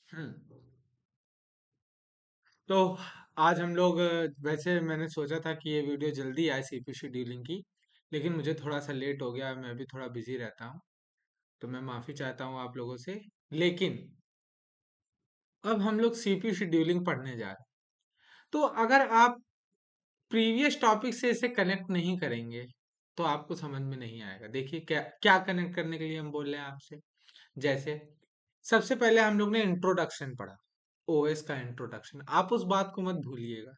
हम्म। तो आज हम लोग वैसे मैंने सोचा था कि ये वीडियो जल्दी आए सीपीयू शेड्यूलिंग की। लेकिन मुझे थोड़ा सा लेट हो गया, मैं भी थोड़ा बिजी रहता हूँ। तो मैं माफ़ी चाहता हूँ आप लोगों से। लेकिन अब हम लोग सीपीयू शेड्यूलिंग पढ़ने जा रहे हैं। तो अगर आप प्रीवियस टॉपिक से इसे कनेक्ट नहीं करेंगे तो आपको समझ में नहीं आएगा। देखिए क्या क्या कनेक्ट करने के लिए हम बोल रहे हैं आपसे। जैसे सबसे पहले हम लोग ने इंट्रोडक्शन पढ़ा, ओएस का इंट्रोडक्शन। आप उस बात को मत भूलिएगा।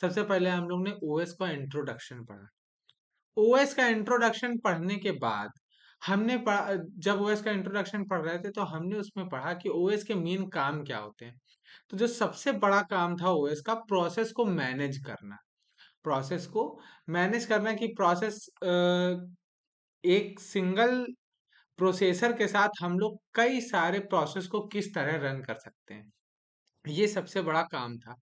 सबसे पहले हम लोग ने ओएस का इंट्रोडक्शन पढ़ा। ओएस का इंट्रोडक्शन पढ़ने के बाद जब ओएस का इंट्रोडक्शन पढ़ रहे थे तो हमने उसमें पढ़ा कि ओएस के मेन काम क्या होते हैं। तो जो सबसे बड़ा काम था ओएस का, प्रोसेस को मैनेज करना। प्रोसेस को मैनेज करना कि प्रोसेस एक सिंगल प्रोसेसर के साथ हम लोग कई सारे प्रोसेस को किस तरह रन कर सकते हैं। ये सबसे बड़ा काम था।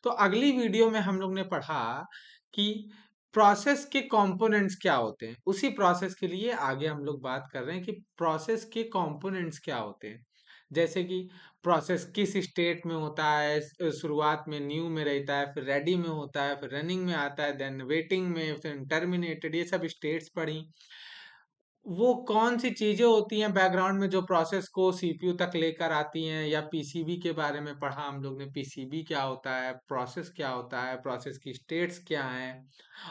तो अगली वीडियो में हम लोग ने पढ़ा कि प्रोसेस के कंपोनेंट्स क्या होते हैं। उसी प्रोसेस के लिए आगे हम लोग बात कर रहे हैं कि प्रोसेस के कंपोनेंट्स क्या होते हैं। जैसे कि प्रोसेस किस स्टेट में होता है, शुरुआत में न्यू में रहता है, फिर रेडी में होता है, फिर रनिंग में आता है, देन वेटिंग में, फिर टर्मिनेटेड। ये सब स्टेट्स पढ़ी। वो कौन सी चीजें होती हैं बैकग्राउंड में जो प्रोसेस को सीपीयू तक लेकर आती हैं, या पीसीबी के बारे में पढ़ा हम लोग ने। पीसीबी क्या होता है, प्रोसेस क्या होता है, प्रोसेस की स्टेट्स क्या हैं।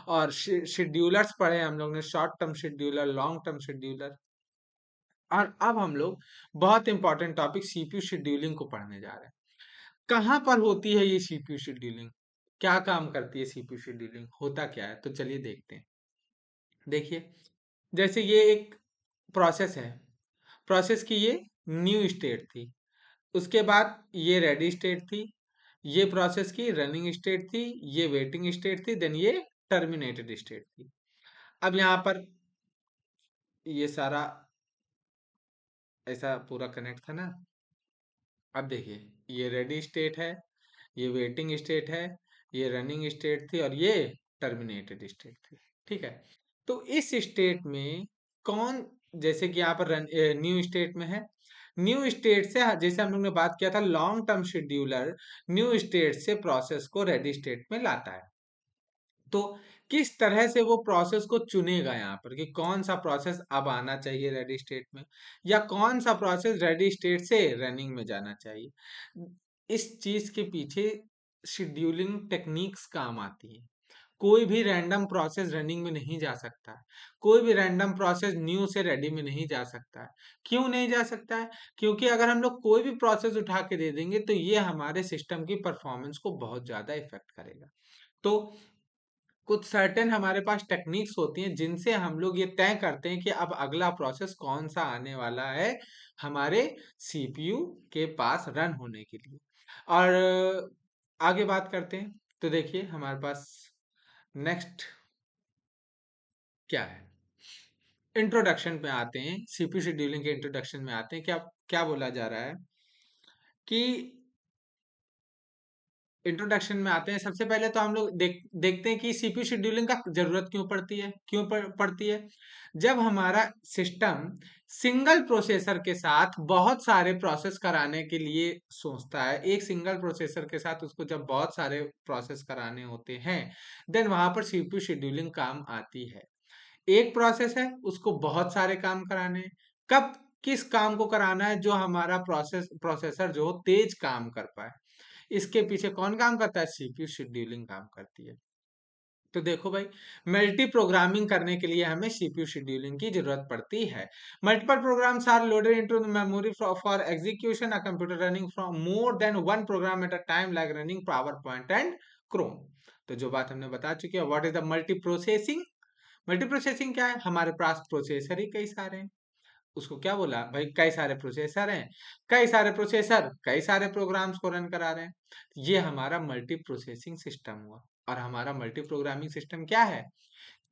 और शेड्यूलर्स पढ़े हम लोग ने, short term scheduler, long term scheduler. और अब हम लोग बहुत इंपॉर्टेंट टॉपिक सीपीयू शेड्यूलिंग को पढ़ने जा रहे हैं। कहाँ पर होती है ये सीपीयू शेड्यूलिंग, क्या काम करती है सीपीयू शेड्यूलिंग, होता क्या है, तो चलिए देखते हैं। देखिए, जैसे ये एक प्रोसेस है। प्रोसेस की ये न्यू स्टेट थी। उसके बाद ये रेडी स्टेट थी। ये प्रोसेस की रनिंग स्टेट थी। ये वेटिंग स्टेट थी। देन ये टर्मिनेटेड स्टेट थी। अब यहाँ पर ये सारा ऐसा पूरा कनेक्ट था ना। अब देखिए, ये रेडी स्टेट है, ये वेटिंग स्टेट है, ये रनिंग स्टेट थी, और ये टर्मिनेटेड स्टेट थी। ठीक है। तो इस स्टेट में कौन, जैसे कि यहाँ पर न्यू स्टेट में है। न्यू स्टेट से, जैसे हम लोग ने बात किया था, long term scheduler new state से प्रोसेस को रेडी स्टेट में लाता है। तो किस तरह से वो प्रोसेस को चुनेगा यहाँ पर कि कौन सा प्रोसेस अब आना चाहिए रेडी स्टेट में, या कौन सा प्रोसेस रेडी स्टेट से रनिंग में जाना चाहिए। इस चीज के पीछे शेड्यूलिंग टेक्निक्स काम आती है। कोई भी रैंडम प्रोसेस रनिंग में नहीं जा सकता है। कोई भी रैंडम प्रोसेस न्यू से रेडी में नहीं जा सकता है। क्यों नहीं जा सकता है? क्योंकि अगर हम लोग कोई भी प्रोसेस उठा के दे देंगे तो ये हमारे सिस्टम की परफॉर्मेंस को बहुत ज्यादा इफेक्ट करेगा। तो कुछ सर्टेन हमारे पास टेक्निक्स होती हैं जिनसे हम लोग ये तय करते हैं कि अब अगला प्रोसेस कौन सा आने वाला है हमारे सीपीयू के पास रन होने के लिए। और आगे बात करते हैं। तो देखिए हमारे पास नेक्स्ट क्या है। इंट्रोडक्शन पे आते हैं, सीपीयू शेड्यूलिंग के इंट्रोडक्शन में आते हैं। क्या क्या बोला जा रहा है कि इंट्रोडक्शन में आते हैं। सबसे पहले तो हम लोग देखते हैं कि सीपीयू शेड्यूलिंग का जरूरत क्यों पड़ती है। पड़ती है? जब हमारा सिस्टम सिंगल प्रोसेसर के साथ बहुत सारे प्रोसेस कराने के लिए सोचता है, एक सिंगल प्रोसेसर के साथ उसको जब बहुत सारे प्रोसेस कराने होते हैं, देन वहां पर सीपीयू शेड्यूलिंग काम आती है। एक प्रोसेस है, उसको बहुत सारे काम कराने हैं। कब किस काम को कराना है जो हमारा प्रोसेसर जो तेज काम कर पाए, इसके पीछे कौन काम करता है? सीपीयू शेड्यूलिंग काम करती है। तो देखो भाई, मल्टी प्रोग्रामिंग करने के लिए हमें सीपीयू शेड्यूलिंग की जरूरत पड़ती है। Multiple programs are loaded into the memory for execution. A computer running from more than one program at a time, like running PowerPoint and Chrome. तो जो बात हमने बता चुकी है, what is the multi processing. Multi processing क्या है? हमारे पास प्रोसेसर ही कई सारे हैं। उसको क्या बोला भाई? कई सारे प्रोसेसर हैं। कई सारे प्रोसेसर कई सारे प्रोग्राम्स को रन करा रहे हैं। ये हमारा मल्टी प्रोसेसिंग सिस्टम हुआ। और हमारा मल्टी प्रोग्रामिंग सिस्टम क्या है?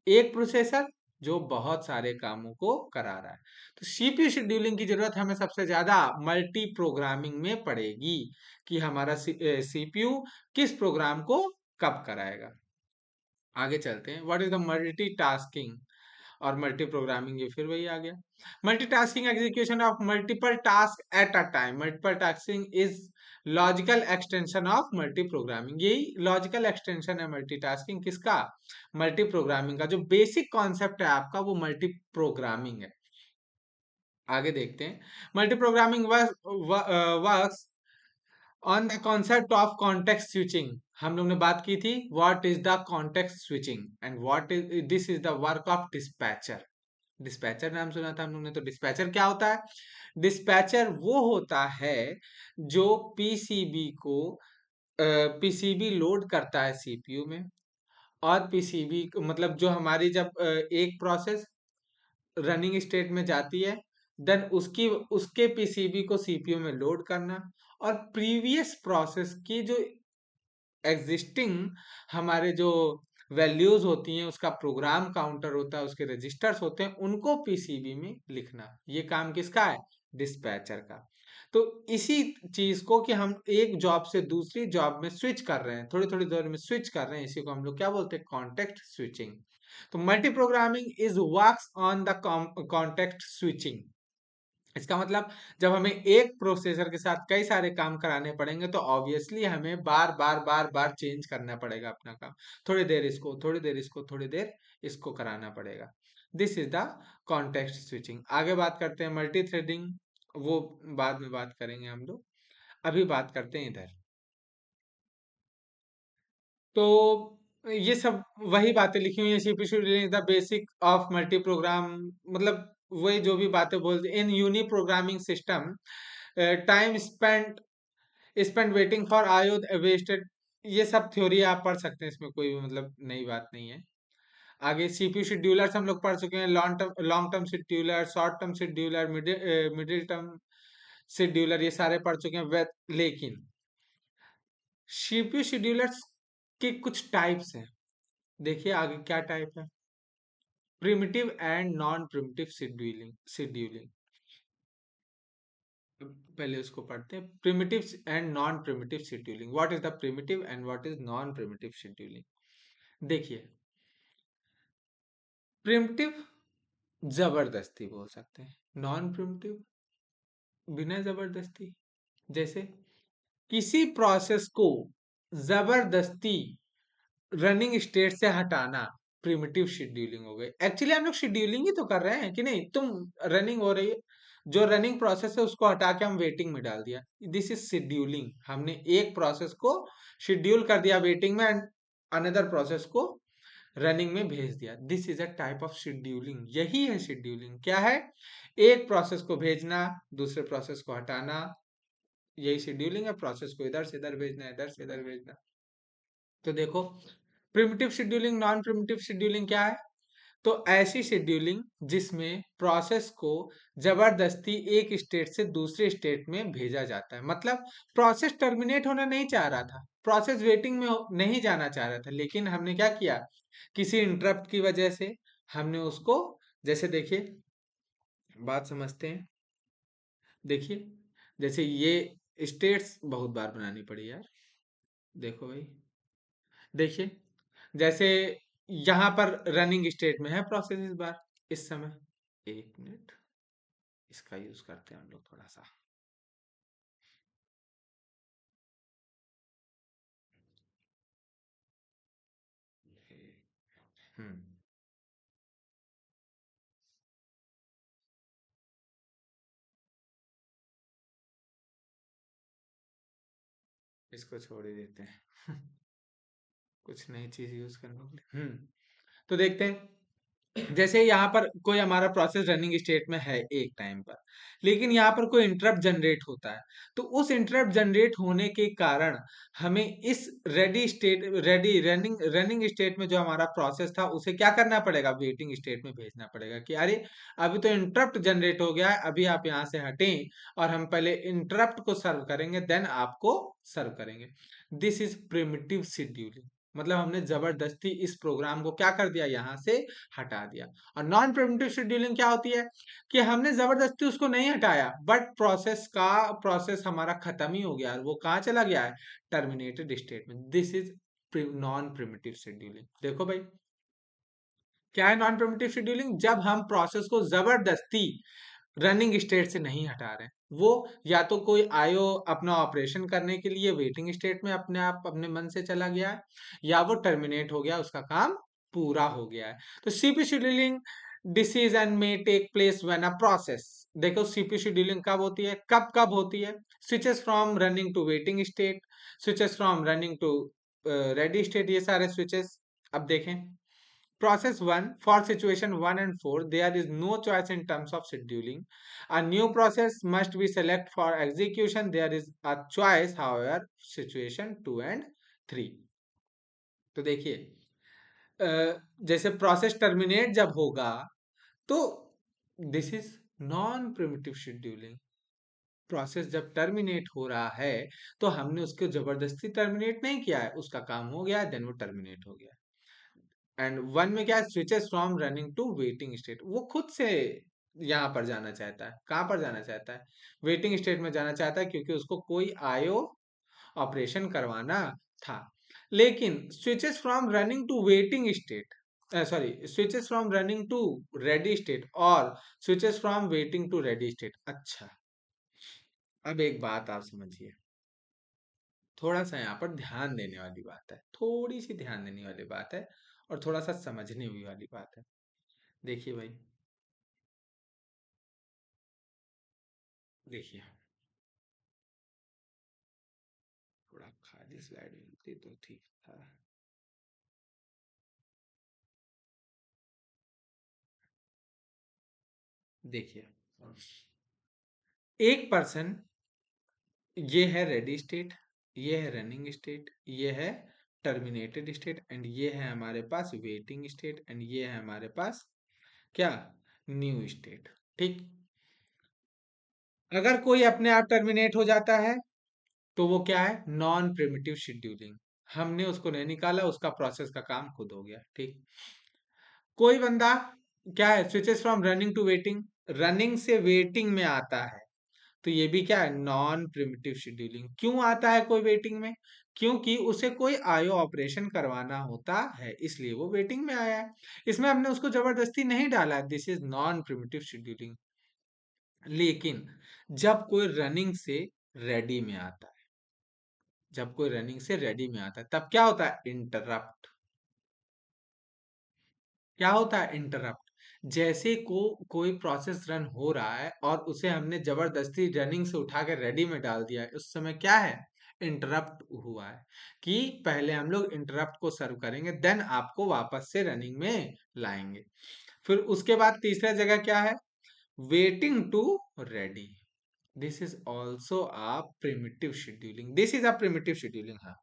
एक प्रोसेसर जो बहुत सारे कामों को करा रहा है। तो सीपीयू शेड्यूलिंग की जरूरत हमें सबसे ज्यादा मल्टी प्रोग्रामिंग में पड़ेगी कि हमारा सीपीयू किस प्रोग्राम को कब कराएगा। आगे चलते हैं। What is the multi tasking. और मल्टी प्रोग्रामिंग ये फिर वही आ गया। Multitasking execution of multiple task at a time. Multiple tasking is logical extension of multi programming. यही लॉजिकल एक्सटेंशन है मल्टीटास्किंग किसका? मल्टी प्रोग्रामिंग का। जो बेसिक कॉन्सेप्ट है आपका वो मल्टी प्रोग्रामिंग है। आगे देखते हैं। Multi programming works on the concept of context switching. हम लोग ने बात की थी what is the context switching and what is this is the work of dispatcher. Dispatcher नाम सुना था हम लोग ने, तो डिस्पैचर क्या होता है? डिस्पैचर वो होता है जो पीसीबी को पीसीबी लोड करता है सीपीयू में, और पीसीबी मतलब जो हमारी जब एक प्रोसेस रनिंग स्टेट में जाती है, देन उसकी उसके पीसीबी को सीपीयू में लोड करना, और प्रीवियस प्रोसेस की जो एग्जिस्टिंग हमारे जो वैल्यूज होती हैं, उसका प्रोग्राम काउंटर होता है, उसके रजिस्टर्स होते हैं, उनको पीसीबी में लिखना। ये काम किसका है? डिस्पैचर का। तो इसी चीज को कि हम एक जॉब से दूसरी जॉब में स्विच कर रहे हैं, थोड़ी थोड़ी देर में स्विच कर रहे हैं, इसी को हम लोग क्या बोलते हैं? Context switching. तो multi programming is works on the context switching. इसका मतलब जब हमें एक प्रोसेसर के साथ कई सारे काम कराने पड़ेंगे तो ऑब्वियसली हमें बार बार बार बार चेंज करना पड़ेगा अपना काम। थोड़ी देर इसको, थोड़ी देर इसको, थोड़ी देर इसको कराना पड़ेगा। This is the context switching. आगे बात करते हैं मल्टी थ्रेडिंग, वो बाद में बात करेंगे हम लोग। अभी बात करते हैं इधर। तो ये सब वही बातें लिखी हुई है। CP scheduling the basic of multi program, मतलब वही जो भी बातें बोलते in uni programming system, time spent spent waiting for I O wasted. ये सब थ्योरी आप पढ़ सकते हैं, इसमें कोई भी मतलब नई बात नहीं है। आगे सीपीयू शेड्यूलर्स हम लोग पढ़ चुके हैं। Long term scheduler, short term scheduler, middle term scheduler, ये सारे पढ़ चुके हैं। लेकिन सीपीयू शेड्यूलर्स के कुछ टाइप्स हैं। देखिए आगे क्या टाइप है। Primitive and non primitive scheduling. पहले उसको पढ़ते हैं। Primitive and non primitive scheduling. What is the primitive and what is non primitive scheduling? देखिए, प्रिमिटिव जबरदस्ती बोल सकते हैं, नॉन प्रिमिटिव बिना जबरदस्ती। जैसे किसी प्रोसेस को जबरदस्ती रनिंग स्टेट से हटाना प्रिमिटिव शेड्यूलिंग हो गई। एक्चुअली हम लोग शेड्यूलिंग ही तो कर रहे हैं कि नहीं? तुम रनिंग हो रही है, जो रनिंग प्रोसेस है उसको हटा के हम वेटिंग में डाल दिया, दिस इज शेड्यूलिंग। हमने एक प्रोसेस को शेड्यूल कर दिया वेटिंग में एंड अनदर प्रोसेस को रनिंग में भेज दिया। This is a type of scheduling. यही है शेड्यूलिंग। क्या है? एक प्रोसेस को भेजना, दूसरे प्रोसेस को हटाना, यही शेड्यूलिंग है। प्रोसेस को इधर से इधर भेजना, इधर से इधर भेजना। तो देखो, primitive scheduling, non primitive scheduling क्या है? तो ऐसी शेड्यूलिंग जिसमें प्रोसेस को जबरदस्ती एक स्टेट से दूसरे स्टेट में भेजा जाता है। मतलब प्रोसेस टर्मिनेट होना नहीं चाह रहा था, प्रोसेस वेटिंग में नहीं जाना चाह रहा था, लेकिन हमने क्या किया? किसी इंटरप्ट की वजह से हमने उसको, जैसे देखिए, बात समझते हैं। देखिए, जैसे ये स्टेट्स बहुत बार बनानी पड़ी यार। देखो भाई, देखिए, जैसे यहाँ पर रनिंग स्टेट में है प्रोसेस इस बार, इस समय। एक मिनट, इसका यूज करते हैं हम लोग थोड़ा सा। हम्म इसको छोड़ ही देते हैं। कुछ नई चीज यूज करने के लिए। तो देखते हैं। जैसे यहाँ पर कोई हमारा प्रोसेस रनिंग स्टेट में है एक टाइम पर, लेकिन यहाँ पर कोई इंटरप्ट जनरेट होता है। तो उस इंटरप्ट जनरेट होने के कारण हमें इस रेडी रनिंग रनिंग स्टेट में जो हमारा प्रोसेस था उसे क्या करना पड़ेगा? वेटिंग स्टेट में भेजना पड़ेगा कि अरे, अभी तो इंटरप्ट जनरेट हो गया है, अभी आप यहाँ से हटें और हम पहले इंटरप्ट को सर्व करेंगे, देन आपको सर्व करेंगे। This is primitive scheduling. मतलब हमने जबरदस्ती इस प्रोग्राम को क्या कर दिया? यहाँ से हटा दिया। और नॉन प्रिमिटिव शेड्यूलिंग क्या होती है? कि हमने जबरदस्ती उसको नहीं हटाया, बट प्रोसेस हमारा खत्म ही हो गया और वो कहाँ चला गया है? टर्मिनेटेड स्टेट में। This is non primitive scheduling. देखो भाई, क्या है नॉन प्रिमिटिव शेड्यूलिंग? जब हम प्रोसेस को जबरदस्ती रनिंग स्टेट से नहीं हटा रहे हैं। वो या तो कोई आईओ अपना ऑपरेशन करने के लिए वेटिंग स्टेट में अपने आप अपने मन से चला गया है, या वो टर्मिनेट हो गया, उसका काम पूरा हो गया है। तो सीपीयू शेड्यूलिंग डिसीजन में take place when a process, देखो सीपीयू शेड्यूलिंग कब होती है, कब कब होती है? Switches from running to waiting state, switches from running to ready state, ये सारे स्विचेस। अब देखें, Process 1, for situation 1 and 4, there is no choice in terms of scheduling. A new process must be selected for execution. There is a choice, however, situation 2 and 3. तो देखिए, जैसे process terminate जब होगा, तो this is non primitive scheduling. Process जब terminate हो रहा है, तो हमने उसको जबरदस्ती टर्मिनेट नहीं किया है, उसका काम हो गया है, देन वो टर्मिनेट हो गया। एंड वन में क्या है, switches from running to waiting state, वो खुद से यहाँ पर जाना चाहता है। कहाँ पर जाना चाहता है? वेटिंग स्टेट में जाना चाहता है, क्योंकि उसको कोई आईओ ऑपरेशन करवाना था। लेकिन switches from running to waiting state, sorry, switches from running to ready state और switches from waiting to ready state. अच्छा, अब एक बात आप समझिए, थोड़ा सा यहाँ पर ध्यान देने वाली बात है, थोड़ी सी ध्यान देने वाली बात है, और थोड़ा सा समझने भी वाली बात है। देखिए भाई, देखिए, थोड़ा खाली स्लाइड मिलती तो ठीक था। देखिए, एक पर्सन, ये है रेडी स्टेट, ये है रनिंग स्टेट, ये है टर्मिनेटेड स्टेट, एंड ये है हमारे पास वेटिंग स्टेट, एंड ये है हमारे पास क्या, न्यू स्टेट। ठीक, अगर कोई अपने आप टर्मिनेट हो जाता है, तो वो क्या है, नॉन प्रिमिटिव शेड्यूलिंग। हमने उसको नहीं निकाला, उसका प्रोसेस का काम खुद हो गया। ठीक, कोई बंदा क्या है, switches from running to waiting, running से वेटिंग में आता है, तो ये भी क्या है, नॉन प्रिमिटिव शेड्यूलिंग। क्यों आता है कोई वेटिंग में? क्योंकि उसे कोई आईओ ऑपरेशन करवाना होता है, इसलिए वो वेटिंग में आया है। इसमें हमने उसको जबरदस्ती नहीं डाला है, this is non primitive scheduling. लेकिन जब कोई रनिंग से रेडी में आता है, जब कोई रनिंग से रेडी में आता है, तब क्या होता है, इंटरप्ट। क्या होता है, इंटरप्ट। जैसे को कोई प्रोसेस रन हो रहा है और उसे हमने जबरदस्ती रनिंग से उठा के रेडी में डाल दिया है, उस समय क्या है, इंटरप्ट हुआ है। कि पहले हम लोग इंटरप्ट को सर्व करेंगे, देन आपको वापस से रनिंग में लाएंगे। फिर उसके बाद तीसरा जगह क्या है, waiting to ready. This is also a preemptive scheduling, this is a preemptive scheduling. हाँ,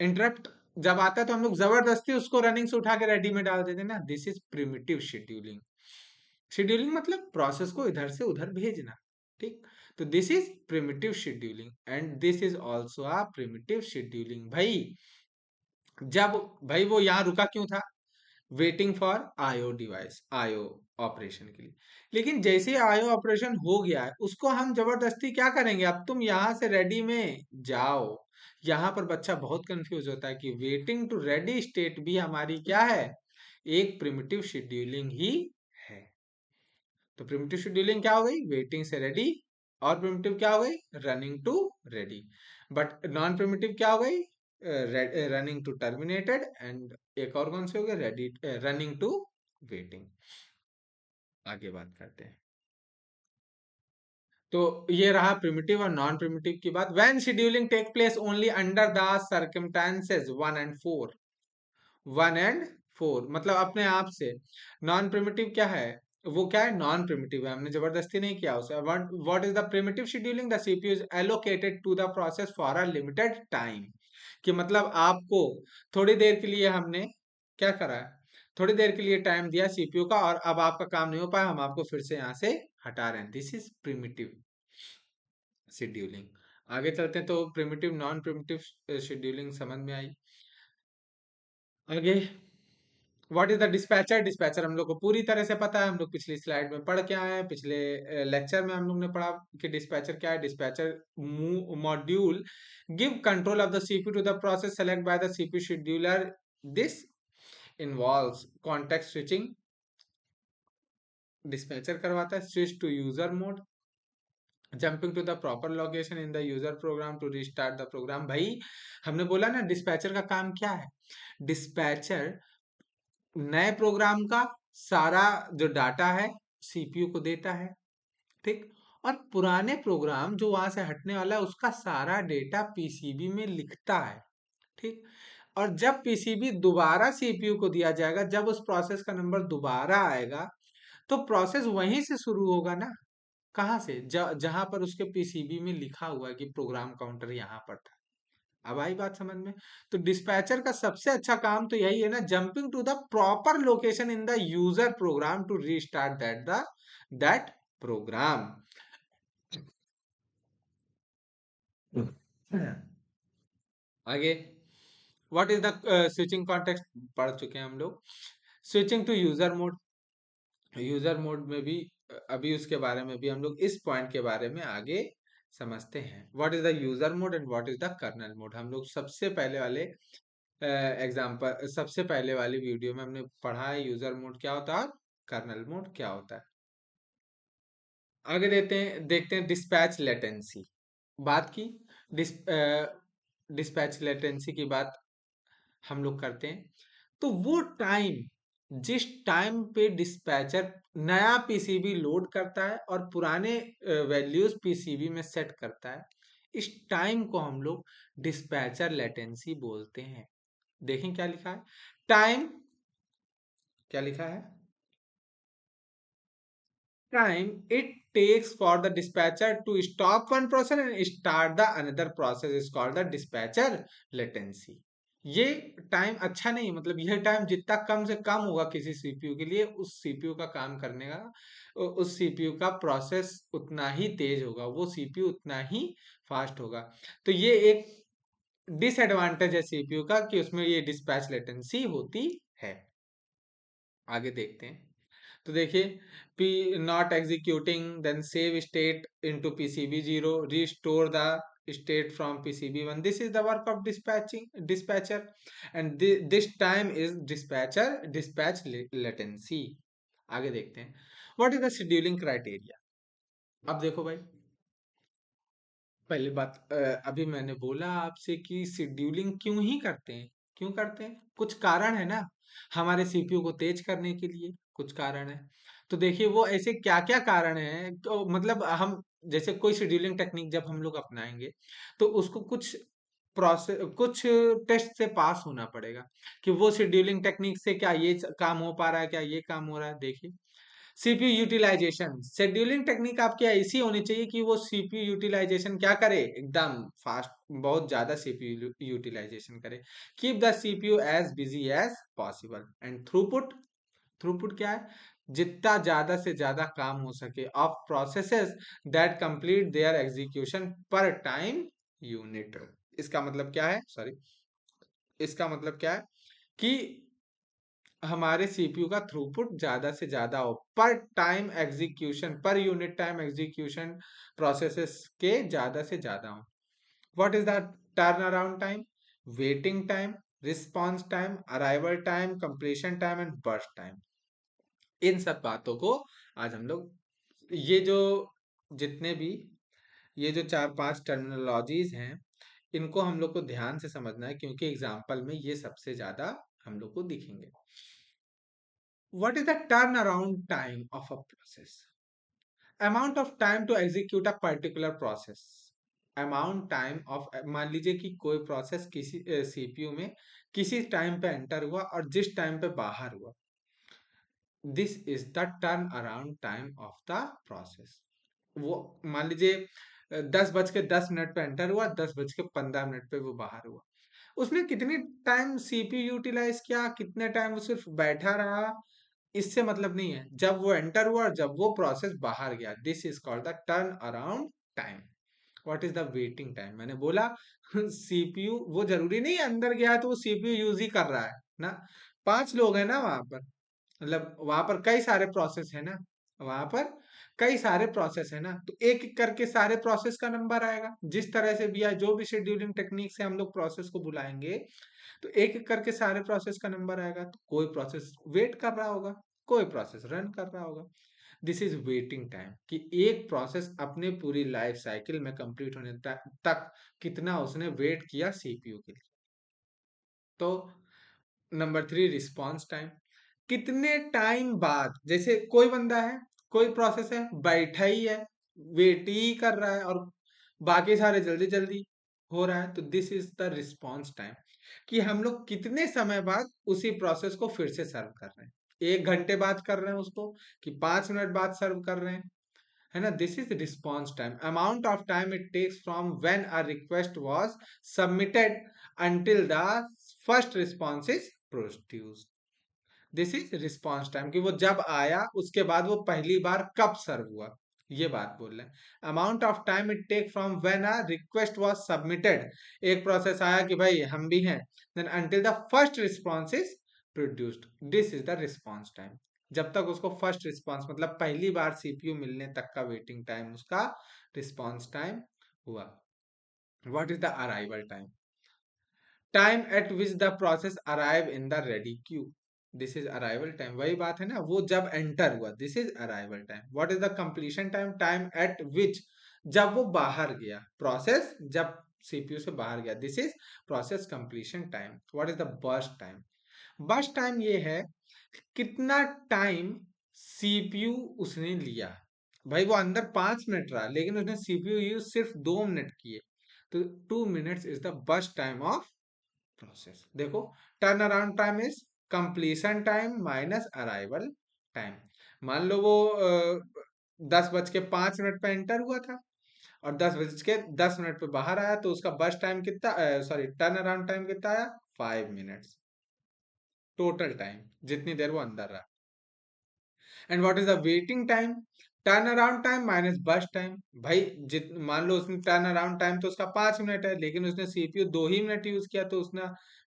इंटरप्ट जब आता है तो हम लोग जबरदस्ती उसको रनिंग से उठा के रेडी में डाल देते हैं ना, this is primitive scheduling. Scheduling मतलब प्रोसेस को इधर से उधर भेजना। ठीक, तो this is primitive scheduling, and this is also a preemptive scheduling. भाई, जब भाई वो यहाँ रुका क्यों था, waiting for IO device, IO operation के लिए। लेकिन जैसे ही आईओ ऑपरेशन हो गया है, उसको हम जबरदस्ती क्या करेंगे, अब तुम यहां से रेडी में जाओ। यहां पर बच्चा बहुत कंफ्यूज होता है कि वेटिंग टू रेडी स्टेट भी हमारी क्या है, एक प्रिमिटिव शेड्यूलिंग ही है। तो प्रिमिटिव शेड्यूलिंग क्या हो गई, वेटिंग से रेडी, और प्रिमिटिव क्या हो गई, running to ready. But non preemptive क्या हो गई, रनिंग टू टर्मिनेटेड, एंड एक और कौन से हो गए, रेडी, रनिंग टू वेटिंग। आगे बात करते हैं। तो ये रहा प्रिमिटिव और नॉन प्रिमिटिव की बात। When scheduling take place only under the circumstances 1 and 4, 1 and 4 मतलब अपने आप से। नॉन प्रिमिटिव क्या है, वो क्या है, नॉन प्रिमिटिव है, हमने जबरदस्ती नहीं किया उसे। What is the preemptive scheduling, the CPU is allocated to the process for a limited time. कि मतलब आपको थोड़ी देर के लिए हमने क्या करा है, थोड़ी देर के लिए टाइम दिया सीपीयू का, और अब आपका काम नहीं हो पाया, हम आपको फिर से यहाँ से हटा रहे हैं, दिस इज प्रिमिटिव शेड्यूलिंग। आगे चलते हैं, तो प्रिमिटिव नॉन प्रिमिटिव शेड्यूलिंग समझ में आई। आगे, what is the dispatcher, dispatcher हम लोग को पूरी तरह से पता है, हम लोग पिछली स्लाइड में पढ़ के आए हैं, पिछले लेक्चर में हम लोग ने पढ़ा कि डिस्पैचर क्या है। Dispatcher module give control of the CPU to the process select by the CPU scheduler. This involves context switching, dispatcher करवाता है, switch to user mode, jumping to the proper location in the user program to restart the program. भाई हमने बोला ना dispatcher का काम क्या है, डिस्पैचर नए प्रोग्राम का सारा जो डाटा है सीपीयू को देता है, ठीक, और पुराने प्रोग्राम जो वहां से हटने वाला है उसका सारा डेटा पीसीबी में लिखता है, ठीक। और जब पीसीबी दोबारा सीपीयू को दिया जाएगा, जब उस प्रोसेस का नंबर दोबारा आएगा तो प्रोसेस वहीं से शुरू होगा ना, कहाँ से, जहां पर उसके पीसीबी में लिखा हुआ है कि प्रोग्राम काउंटर यहाँ पर था। अब आई बात समझ में। तो डिस्पैचर का सबसे अच्छा काम तो यही है ना, jumping to the proper location in the user program to restart that program. आगे, what is the switching context पढ़ चुके हैं हम लोग। Switching to user mode, user mode में भी अभी उसके बारे में भी हम लोग इस पॉइंट के बारे में आगे समझते हैं। What is the user mode and what is the kernel mode, हम लोग सबसे पहले वाले एग्जाम्पल, सबसे पहले वाली वीडियो में हमने पढ़ा है यूजर मोड क्या होता है और कर्नल मोड क्या होता है। आगे देखते हैं डिस्पैच लेटेंसी, बात की डिस्पैच लेटेंसी की बात हम लोग करते हैं। तो वो टाइम, जिस टाइम पे डिस्पैचर नया पीसीबी लोड करता है और पुराने वैल्यूज पीसीबी में सेट करता है, इस टाइम को हम लोग डिस्पैचर लेटेंसी बोलते हैं। देखें क्या लिखा है, टाइम क्या लिखा है, time it takes for the dispatcher to stop one process and start the another process is called the dispatcher latency। ये टाइम अच्छा नहीं, मतलब यह टाइम जितना कम से कम होगा किसी सीपीयू के लिए, उस सीपीयू का काम करने का, उस सीपीयू का प्रोसेस उतना ही तेज होगा, वो सीपीयू उतना ही फास्ट होगा। तो ये एक डिसएडवांटेज है सीपीयू का कि उसमें ये डिस्पैच लेटेंसी होती है। आगे देखते हैं। तो देखिए, P not executing then save state into PCB 0, restore the state from PCB 1, this is the work of dispatcher and this time is dispatch latency. आगे देखते हैं, what is the scheduling criteria. अब देखो भाई, पहली बात अभी मैंने बोला आपसे कि शेड्यूलिंग क्यों ही करते हैं, क्यों करते हैं, कुछ कारण है ना, हमारे सीपीयू को तेज करने के लिए कुछ कारण है। तो देखिए वो ऐसे क्या क्या कारण है, तो मतलब हम जैसे कोई शेड्यूलिंग टेक्निक जब हम लोग अपनाएंगे तो उसको कुछ प्रोसेस, कुछ टेस्ट से पास होना पड़ेगा कि वो शेड्यूलिंग टेक्निक से क्या ये काम हो पा रहा है, क्या ये काम हो रहा है। देखिए, सीपीयू यूटिलाइजेशन, शेड्यूलिंग टेक्निक आपकी ऐसी होनी चाहिए कि वो सीपीयू यूटिलाइजेशन क्या करे, एकदम फास्ट, बहुत ज्यादा सीपीयू यूटिलाइजेशन करे। Keep the CPU as busy as possible and throughput, throughput क्या है, जितना ज्यादा से ज्यादा काम हो सके of processes that complete their execution per time unit. इसका मतलब क्या है, सॉरी, इसका मतलब क्या है कि हमारे सीपीयू का थ्रूपुट ज्यादा से ज्यादा हो, per time execution, per unit time execution processes के ज्यादा से ज्यादा हो। What is the turn around time, waiting time, response time, arrival time, completion time and burst time. इन सब बातों को आज हम लोग, ये जो जितने भी ये जो चार पांच टर्मिनोलॉजीज हैं, इनको हम लोग को ध्यान से समझना है क्योंकि एग्जाम्पल में ये सबसे ज्यादा हम लोग को दिखेंगे। What is the turnaround time of a process? Amount of time to execute a particular process. Amount time of, मान लीजिए कि कोई प्रोसेस किसी सीपीयू में किसी टाइम पे एंटर हुआ और जिस टाइम पे बाहर हुआ, this is the turn around time of the process. वो मान लीजिए 10:10 पे एंटर हुआ, 10:15 पे वो बाहर हुआ, उसने कितनी टाइम सीपीयू यूटिलाइज किया, कितने टाइम वो सिर्फ बैठा रहा, इससे मतलब नहीं है, जब वो एंटर हुआ और जब वो प्रोसेस बाहर गया, this is called the turn around time. What is the waiting time, मैंने बोला सीपीयू वो जरूरी नहीं है अंदर गया है तो वो सीपीयू यूज ही कर रहा है ना, 5 लोग हैं ना वहां पर, मतलब वहां पर कई सारे प्रोसेस है ना वहां पर, कई सारे प्रोसेस है ना, तो एक एक करके सारे प्रोसेस का नंबर आएगा। जिस तरह से भी आए, जो भी शेड्यूलिंग टेक्निक से हम लोग प्रोसेस को बुलाएंगे, तो एक एक करके सारे प्रोसेस का नंबर आएगा। तो कोई प्रोसेस वेट कर रहा होगा, कोई प्रोसेस रन कर रहा होगा। दिस इज वेटिंग टाइम, कि एक प्रोसेस अपने पूरी लाइफ साइकिल में कंप्लीट होने तक कितना उसने वेट किया सीपीयू के लिए। तो नंबर 3, रिस्पॉन्स टाइम। कितने टाइम बाद, जैसे कोई बंदा है, कोई प्रोसेस है, बैठा ही है, वेट ही कर रहा है, और बाकी सारे जल्दी जल्दी हो रहा है, तो this is the response time, कि हम लोग कितने समय बाद उसी प्रोसेस को फिर से सर्व कर रहे हैं। 1 घंटे बाद कर रहे हैं उसको, कि 5 मिनट बाद सर्व कर रहे हैं, है ना। This is response time, amount of time it takes from when a request was submitted until the first response is produced. This is response time, कि वो जब आया उसके बाद वो पहली बार कब सर्व हुआ, ये बात बोल रहे हैं। Amount of time it take from when a request was submitted, एक प्रोसेस आया कि भाई हम भी हैं, then until the first response is produced, this is the response time. जब तक उसको फर्स्ट रिस्पॉन्स मतलब पहली बार सीपीयू मिलने तक का वेटिंग टाइम उसका रिस्पॉन्स टाइम हुआ। What is the arrival time? Time eight which the process arrive in the ready Q, this is arrival time. वही बात है ना, वो जब एंटर हुआ, this is arrival time. What is the completion time? Time eight विच, जब वो बाहर गया, प्रोसेस जब सीपीयू से बाहर गया, this is process completion time. What is the burst time? Burst time ये है कितना टाइम सीपीयू उसने लिया। भाई वो अंदर 5 मिनट रहा, लेकिन उसने सीपीयू यूज सिर्फ 2 मिनट किए, तो 2 minutes is the burst time of process. देखो, turn around time is completion time minus arrival time. मान लो वो 10:05 पे एंटर हुआ था, और 10:10 पे बाहर आया, तो उसका बस टाइम कितना, सॉरी टर्न अराउंड टाइम कितना आया? 5 मिनट्स टोटल टाइम, जितनी देर वो अंदर रहा। And what is the waiting time? Turn around time minus बस टाइम। भाई जित मान लो उसने टर्न अराउंड टाइम तो उसका 5 मिनट है, लेकिन उसने सीपीयू 2 ही मिनट यूज किया, तो उसने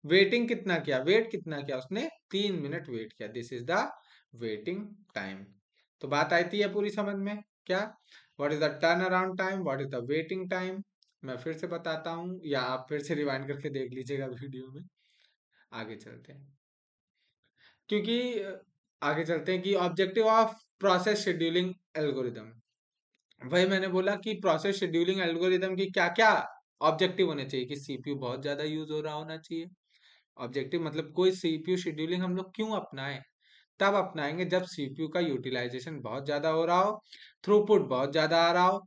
वेटिंग कितना किया, वेट कितना किया, उसने 3 मिनट वेट किया। This is the waiting time. तो बात आती है पूरी समझ में क्या? What is the turn around time, what is the waiting time? मैं फिर से बताता हूँ, या आप फिर से रिवाइंड करके देख लीजिएगा वीडियो में। आगे चलते हैं, क्योंकि आगे चलते हैं कि objective of process scheduling algorithm. वही मैंने बोला कि प्रोसेस शेड्यूलिंग एल्गोरिदम की क्या क्या ऑब्जेक्टिव होने चाहिए, कि सीपीयू बहुत ज्यादा यूज हो रहा होना चाहिए। ऑब्जेक्टिव मतलब कोई सीपीयू शेड्यूलिंग हम लोग क्यों अपनाएं? तब अपनाएंगे जब सीपीयू का यूटिलाइजेशन बहुत ज्यादा हो रहा हो, थ्रूपुट बहुत ज्यादा आ रहा हो,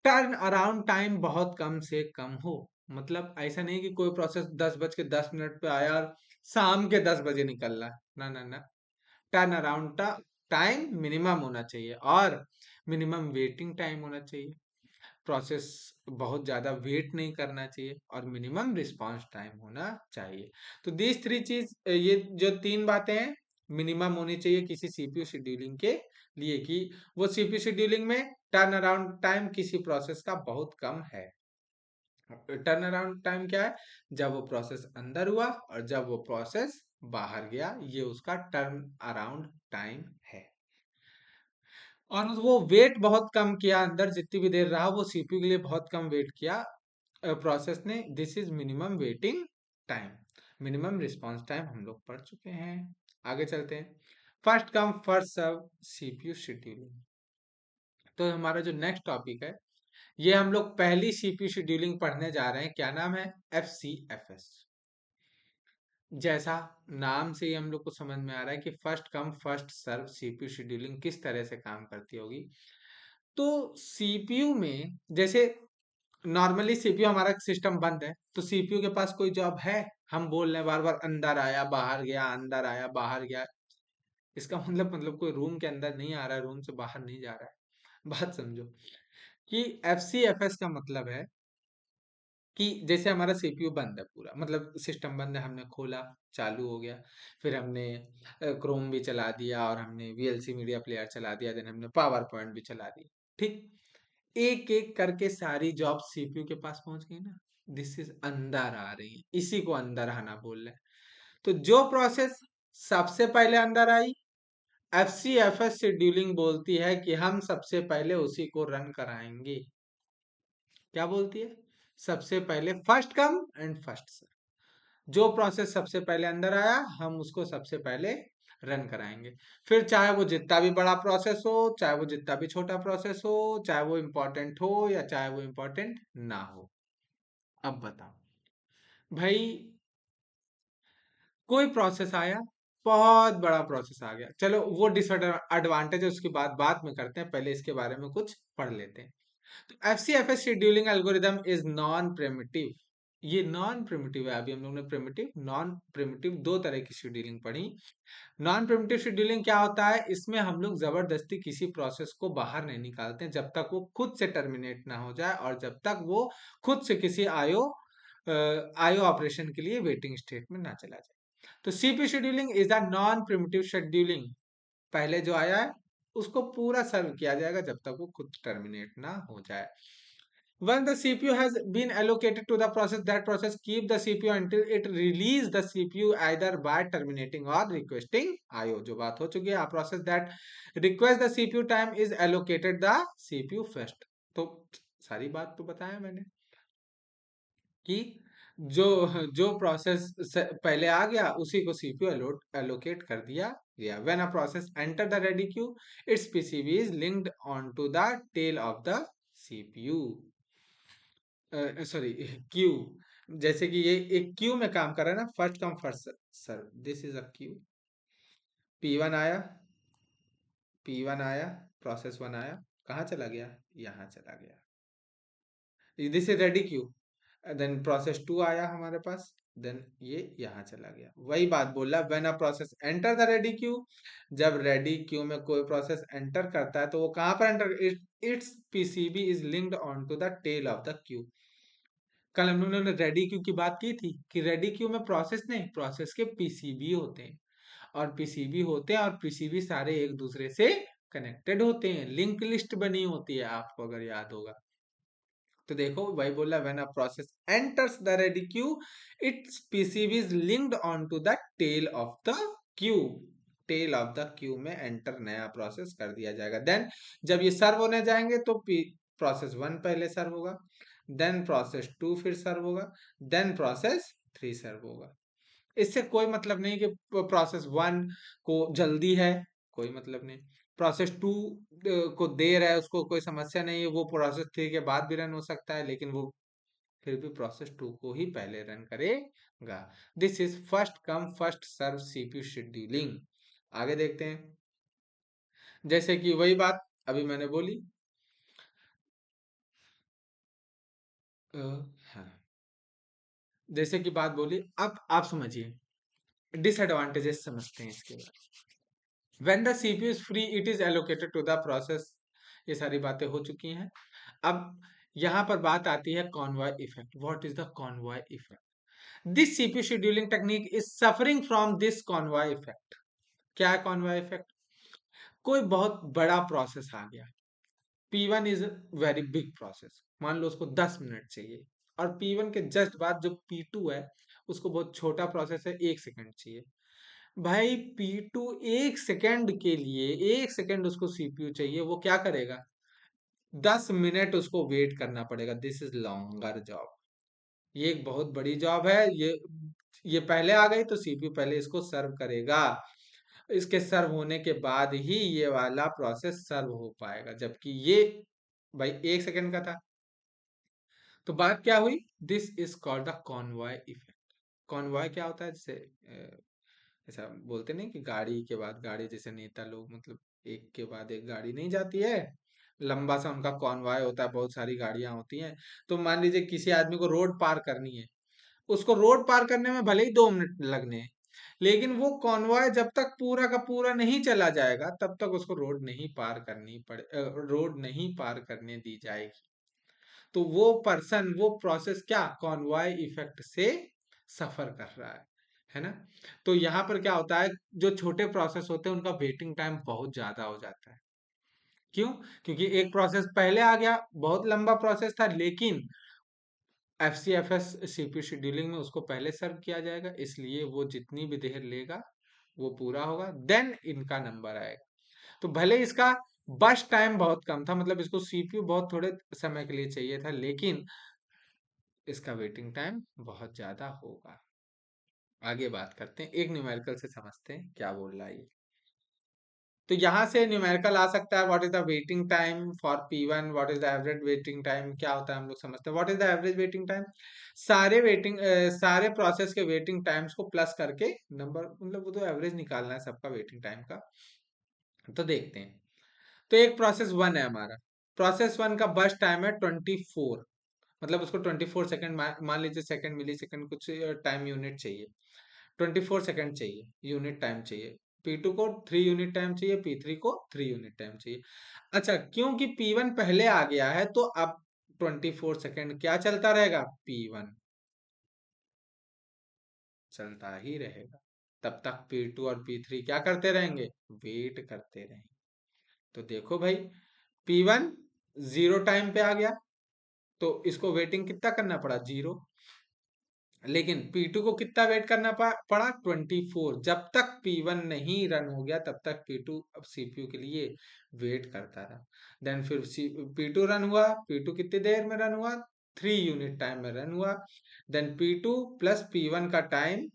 टर्न अराउंड टाइम बहुत कम से कम हो। मतलब ऐसा नहीं कि कोई प्रोसेस 10:10 पे आया और शाम के 10 बजे निकल रहा, ना ना ना। टर्न अराउंड टाइम मिनिमम होना चाहिए, और मिनिमम वेटिंग टाइम होना चाहिए। प्रोसेस बहुत ज्यादा वेट नहीं करना चाहिए, और मिनिमम रिस्पांस टाइम होना चाहिए। तो दीज 3 चीज, ये जो 3 बातें हैं, मिनिमम होनी चाहिए किसी सीपीयू शेड्यूलिंग के लिए, कि वो सीपीयू शेड्यूलिंग में टर्न अराउंड टाइम किसी प्रोसेस का बहुत कम है। टर्न अराउंड टाइम क्या है? जब वो प्रोसेस अंदर हुआ और जब वो प्रोसेस बाहर गया, ये उसका टर्न अराउंड टाइम है। और वो वेट बहुत कम किया, अंदर जितनी भी देर रहा वो सीपीयू के लिए बहुत कम वेट किया प्रोसेस ने। This is minimum waiting time. Minimum response time हम लोग पढ़ चुके हैं। आगे चलते हैं, first come first serve CPU scheduling. तो हमारा जो नेक्स्ट टॉपिक है, ये हम लोग पहली सीपीयू शेड्यूलिंग पढ़ने जा रहे हैं। क्या नाम है? एफसीएफएस। जैसा नाम से ही हम लोग को समझ में आ रहा है कि first come first serve CPU scheduling किस तरह से काम करती होगी। तो सीपीयू में जैसे नॉर्मली सीपीयू, हमारा सिस्टम बंद है, तो सीपीयू के पास कोई जॉब है? हम बोल रहे हैं बार बार अंदर आया बाहर गया, अंदर आया बाहर गया। इसका मतलब कोई रूम के अंदर नहीं आ रहा है, रूम से बाहर नहीं जा रहा है। बात समझो, कि एफसीएफएस का मतलब है कि जैसे हमारा सीपीयू बंद है पूरा, मतलब सिस्टम बंद है, हमने खोला, चालू हो गया, फिर हमने क्रोम भी चला दिया, और हमने वीएलसी मीडिया प्लेयर चला दिया, देन हमने पावर पॉइंट भी चला दिया। ठीक, एक एक करके सारी जॉब सीपीयू के पास पहुंच गई ना। दिस इज अंदर आ रही है, इसी को अंदर आना बोल रहे हैं। तो जो प्रोसेस सबसे पहले अंदर आई, FCFS शेड्यूलिंग बोलती है कि हम सबसे पहले उसी को रन कराएंगे। क्या बोलती है? सबसे पहले first come and first serve. जो प्रोसेस सबसे पहले अंदर आया हम उसको सबसे पहले रन कराएंगे। फिर चाहे वो जितना भी बड़ा प्रोसेस हो, चाहे वो जितना भी छोटा प्रोसेस हो, चाहे वो इंपॉर्टेंट हो या चाहे वो इंपॉर्टेंट ना हो। अब बताओ भाई, कोई प्रोसेस आया, बहुत बड़ा प्रोसेस आ गया, चलो वो डिसएडवांटेज है उसकी बात बाद में करते हैं, पहले इसके बारे में कुछ पढ़ लेते हैं। तो FCFS scheduling algorithm is non primitive. ये नॉन प्रिमिटिव है। अभी हम लोग ने प्रिमिटिव नॉन प्रिमिटिव दो तरह की शेड्यूलिंग पढ़ी। नॉन प्रिमिटिव शेड्यूलिंग क्या होता है? इसमें हम लोग जबरदस्ती किसी प्रोसेस को बाहर नहीं निकालते जब तक वो खुद से टर्मिनेट ना हो जाए और जब तक वो खुद से किसी आईओ ऑपरेशन के लिए वेटिंग स्टेट में ना चला जाए। तो CPU scheduling is a non primitive scheduling. पहले जो आया है उसको पूरा सर्व किया जाएगा जब तक वो खुद टर्मिनेट ना हो जाए। When the CPU has been allocated to the process, that process keep the CPU until it release the CPU either by terminating or requesting IO. जो बात हो चुकी है, a process that request the CPU time is allocated the CPU first. तो सारी बात तो बताया मैंने कि जो जो प्रोसेस पहले आ गया उसी को सीपीयू एलोकेट कर दिया गया। When a process enter the ready queue, its PCB is linked on to the tail of the CPU, sorry queue. जैसे कि ये एक क्यू में काम कर रहा है ना, first come first serve, this is a queue. P1 आया, P1 आया, प्रोसेस 1 आया, कहाँ चला गया? यहाँ चला गया, this is ready queue. Then process 2 आया हमारे पास, देन ये यहाँ चला गया। वही बात बोल रहा है, when a process enter the ready Q. जब रेडी क्यू में कोई प्रोसेस एंटर करता है तो वो कहाँ पर enter, its PCB is linked on to the tail of the queue. कल हम लोगों ने रेडी क्यू की बात की थी कि रेडी क्यू में प्रोसेस नहीं, प्रोसेस के पीसीबी होते हैं, और पीसीबी होते हैं और पीसीबी सारे एक दूसरे से कनेक्टेड होते हैं, लिंक लिस्ट बनी होती है, आपको अगर याद होगा। तो देखो वही बोला, when a process enters the ready queue, its PCB is linked on to the tail of the queue. Tail of the queue में एंटर नया प्रोसेस कर दिया जाएगा। देन जब ये सर्व होने जाएंगे तो प्रोसेस 1 पहले सर्व होगा, देन प्रोसेस 2 फिर सर्व होगा, देन प्रोसेस 3 सर्व होगा। इससे कोई मतलब नहीं कि प्रोसेस 1 को जल्दी है, कोई मतलब नहीं। प्रोसेस 2 को देर है, उसको कोई समस्या नहीं है, वो प्रोसेस 3 के बाद भी रन हो सकता है, लेकिन वो फिर भी प्रोसेस 2 को ही पहले रन करेगा। This is first come first serve CPU scheduling. आगे देखते हैं। जैसे कि वही बात अभी मैंने बोली, हाँ, जैसे कि बात बोली, अब आप समझिए, डिसएडवांटेजेस समझते हैं इसके बाद। When the CPU is free, it is allocated to the process। ये सारी बातें हो चुकी हैं। अब यहाँ पर बात आती है convoy effect. What is the convoy effect? This CPU scheduling technique is suffering from this convoy effect. क्या है कॉन्वॉय इफेक्ट? कोई बहुत बड़ा प्रोसेस आ गया, P1 is very big process, मान लो उसको 10 मिनट चाहिए, और P1 के जस्ट बाद जो P2 है उसको बहुत छोटा प्रोसेस है, 1 सेकंड चाहिए। भाई P2 1 सेकंड के लिए, 1 सेकंड उसको सीपीयू चाहिए, वो क्या करेगा? 10 मिनट उसको वेट करना पड़ेगा। This is longer job. ये एक बहुत बड़ी जॉब है। ये पहले आ गई तो सीपीयू पहले इसको सर्व करेगा, इसके सर्व होने के बाद ही ये वाला प्रोसेस सर्व हो पाएगा, जबकि ये भाई 1 सेकंड का था। तो बात क्या हुई? This is called the convoy effect. Convoy क्या होता है? जैसे ऐसा बोलते नहीं कि गाड़ी के बाद गाड़ी, जैसे नेता लोग मतलब एक के बाद एक गाड़ी नहीं जाती है, लंबा सा उनका कॉन्वॉय होता है, बहुत सारी गाड़ियां होती हैं। तो मान लीजिए किसी आदमी को रोड पार करनी है, उसको रोड पार करने में भले ही 2 मिनट लगने हैं, लेकिन वो कॉन्वॉय जब तक पूरा का पूरा नहीं चला जाएगा तब तक उसको रोड नहीं पार करने दी जाएगी। तो वो पर्सन, वो प्रोसेस क्या कॉन्वॉय इफेक्ट से सफर कर रहा है ना? तो यहाँ पर क्या होता है, जो छोटे प्रोसेस होते हैं उनका वेटिंग टाइम बहुत ज्यादा हो जाता है। क्यों? क्योंकि एक प्रोसेस पहले आ गया, बहुत लंबा प्रोसेस था, लेकिन FCFS सीपीयू शेड्यूलिंग में उसको पहले सर्व किया जाएगा, इसलिए वो जितनी भी देर लेगा वो पूरा होगा, देन इनका नंबर आएगा। तो भले इसका बस टाइम बहुत कम था, मतलब इसको सीपीयू बहुत थोड़े समय के लिए चाहिए था, लेकिन इसका वेटिंग टाइम बहुत ज्यादा होगा। आगे बात करते हैं, एक न्यूमेरिकल से समझते हैं क्या बोल रहा है ये। तो यहाँ से न्यूमेरिकल आ सकता है, what is the waiting time for P1, what is the average waiting time, क्या होता है हम लोग समझते हैं। What is the average waiting time, सारे प्रोसेस के वेटिंग टाइम्स को प्लस करके नंबर, मतलब वो तो एवरेज निकालना है सबका वेटिंग टाइम का। तो देखते हैं। तो एक प्रोसेस वन है हमारा, प्रोसेस वन का बर्स्ट टाइम है 24, मतलब उसको 24 सेकंड, मान लीजिए सेकंड, मिली सेकंड, कुछ टाइम यूनिट चाहिए। 24 सेकंड चाहिए, यूनिट टाइम चाहिए। P2 को 3 यूनिट टाइम चाहिए, P3 को 3 यूनिट टाइम चाहिए। अच्छा, क्योंकि P1 पहले आ गया है तो अब 24 सेकंड क्या चलता रहेगा, P1 चलता ही रहेगा। तब तक P2 और P3 क्या करते रहेंगे, वेट करते रहेंगे। तो देखो भाई, P1 जीरो टाइम पे आ गया, तो इसको वेटिंग कितना करना पड़ा, जीरो। लेकिन P2 को कितना वेट करना पड़ा, 24। जब तक P1 नहीं रन हो गया तब तक P2 अब सीपीयू के लिए वेट करता रहा। देन फिर P2 रन हुआ, P2 कितनी देर में रन हुआ, 3 यूनिट टाइम में रन हुआ। देन P2 प्लस P1 का टाइम